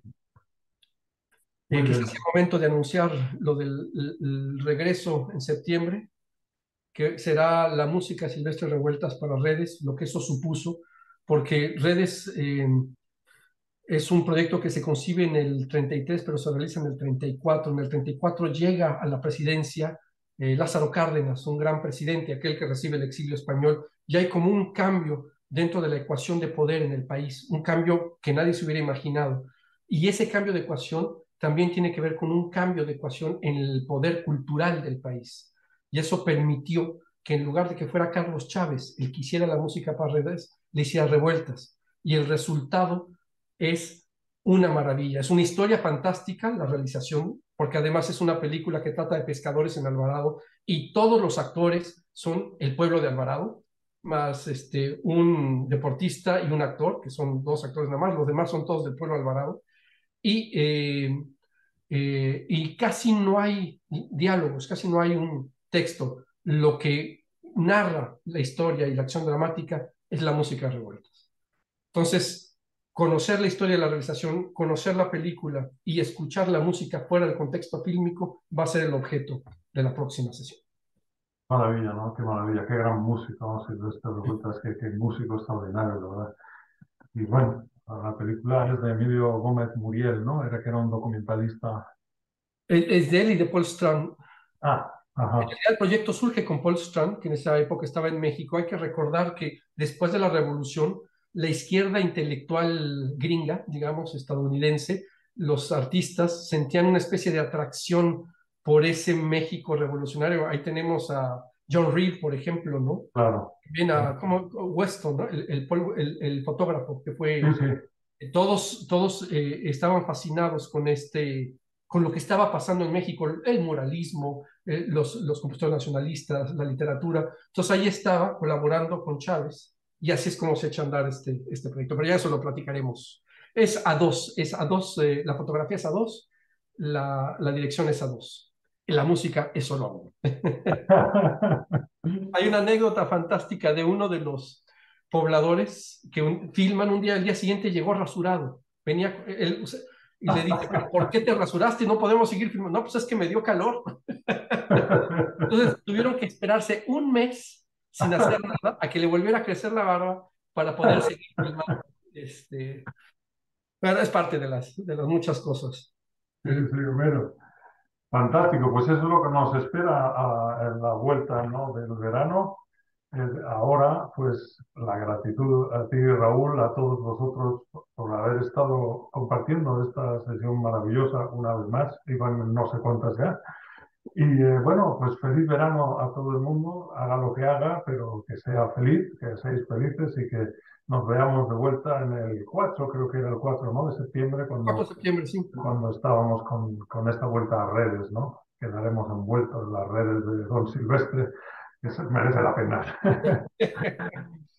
Muy quizás bien. es el momento de anunciar lo del el regreso en septiembre, que será la música silvestre revueltas para redes, lo que eso supuso, porque redes es un proyecto que se concibe en el 33, pero se realiza en el 34. En el 34 llega a la presidencia Lázaro Cárdenas, un gran presidente, aquel que recibe el exilio español, y hay como un cambio dentro de la ecuación de poder en el país, un cambio que nadie se hubiera imaginado. Y ese cambio de ecuación también tiene que ver con un cambio de ecuación en el poder cultural del país. Y eso permitió que en lugar de que fuera Carlos Chávez el que hiciera la música para redes, le hiciera revueltas. Y el resultado es una maravilla. Es una historia fantástica la realización, porque además es una película que trata de pescadores en Alvarado y todos los actores son el pueblo de Alvarado, más un deportista y un actor, que son dos actores nada más, los demás son todos del pueblo de Alvarado. Y, y casi no hay diálogos, casi no hay un texto. Lo que narra la historia y la acción dramática es la música revuelta. Entonces, conocer la historia de la realización, conocer la película y escuchar la música fuera del contexto fílmico va a ser el objeto de la próxima sesión. Maravilla, ¿no? Qué maravilla, qué gran músico, ¿no? Silvestre Revueltas, qué músico extraordinario, la verdad. Y bueno, la película es de Emilio Gómez Muriel, ¿no? Era que era un documentalista. Es de él y de Paul Strand. Ah, ajá, El proyecto surge con Paul Strand, que en esa época estaba en México. Hay que recordar que después de la revolución, la izquierda intelectual gringa, digamos, estadounidense, los artistas sentían una especie de atracción por ese México revolucionario. Ahí tenemos a John Reed, por ejemplo, ¿no? claro. Bien Sí, a como Weston, ¿no? El fotógrafo que sí, fue, sí, todos estaban fascinados con con lo que estaba pasando en México, el muralismo, los compositores nacionalistas, la literatura. Entonces ahí estaba colaborando con Chávez y así es como se echa a andar este proyecto, pero ya eso lo platicaremos. Es a dos, la fotografía es a dos, la dirección es a dos, y la música es solo a uno. Hay una anécdota fantástica de uno de los pobladores que filman un día, al día siguiente llegó rasurado. Venía él, y le dice, ¿pero por qué te rasuraste? No podemos seguir filmando. No, pues es que me dio calor. Entonces tuvieron que esperarse un mes sin hacer nada a que le volviera a crecer la barba para poder seguir filmando. Pero es parte de las muchas cosas. Sí, Y sí, bueno. Fantástico, pues eso es lo que nos espera en la vuelta, ¿no?, del verano. Ahora, pues la gratitud a ti, Raúl, a todos vosotros por haber estado compartiendo esta sesión maravillosa una vez más, y bueno, no sé cuántas ya. Y bueno, pues feliz verano a todo el mundo, haga lo que haga, pero que sea feliz, que seáis felices y que nos veamos de vuelta en el 4, creo que era el 4, ¿no?, de septiembre, 4 de cuando septiembre, sí. estábamos con esta vuelta a redes, ¿no? Quedaremos envueltos en las redes de Don Silvestre, que se merece la pena.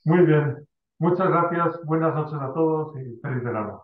Muy bien, muchas gracias, buenas noches a todos y feliz verano.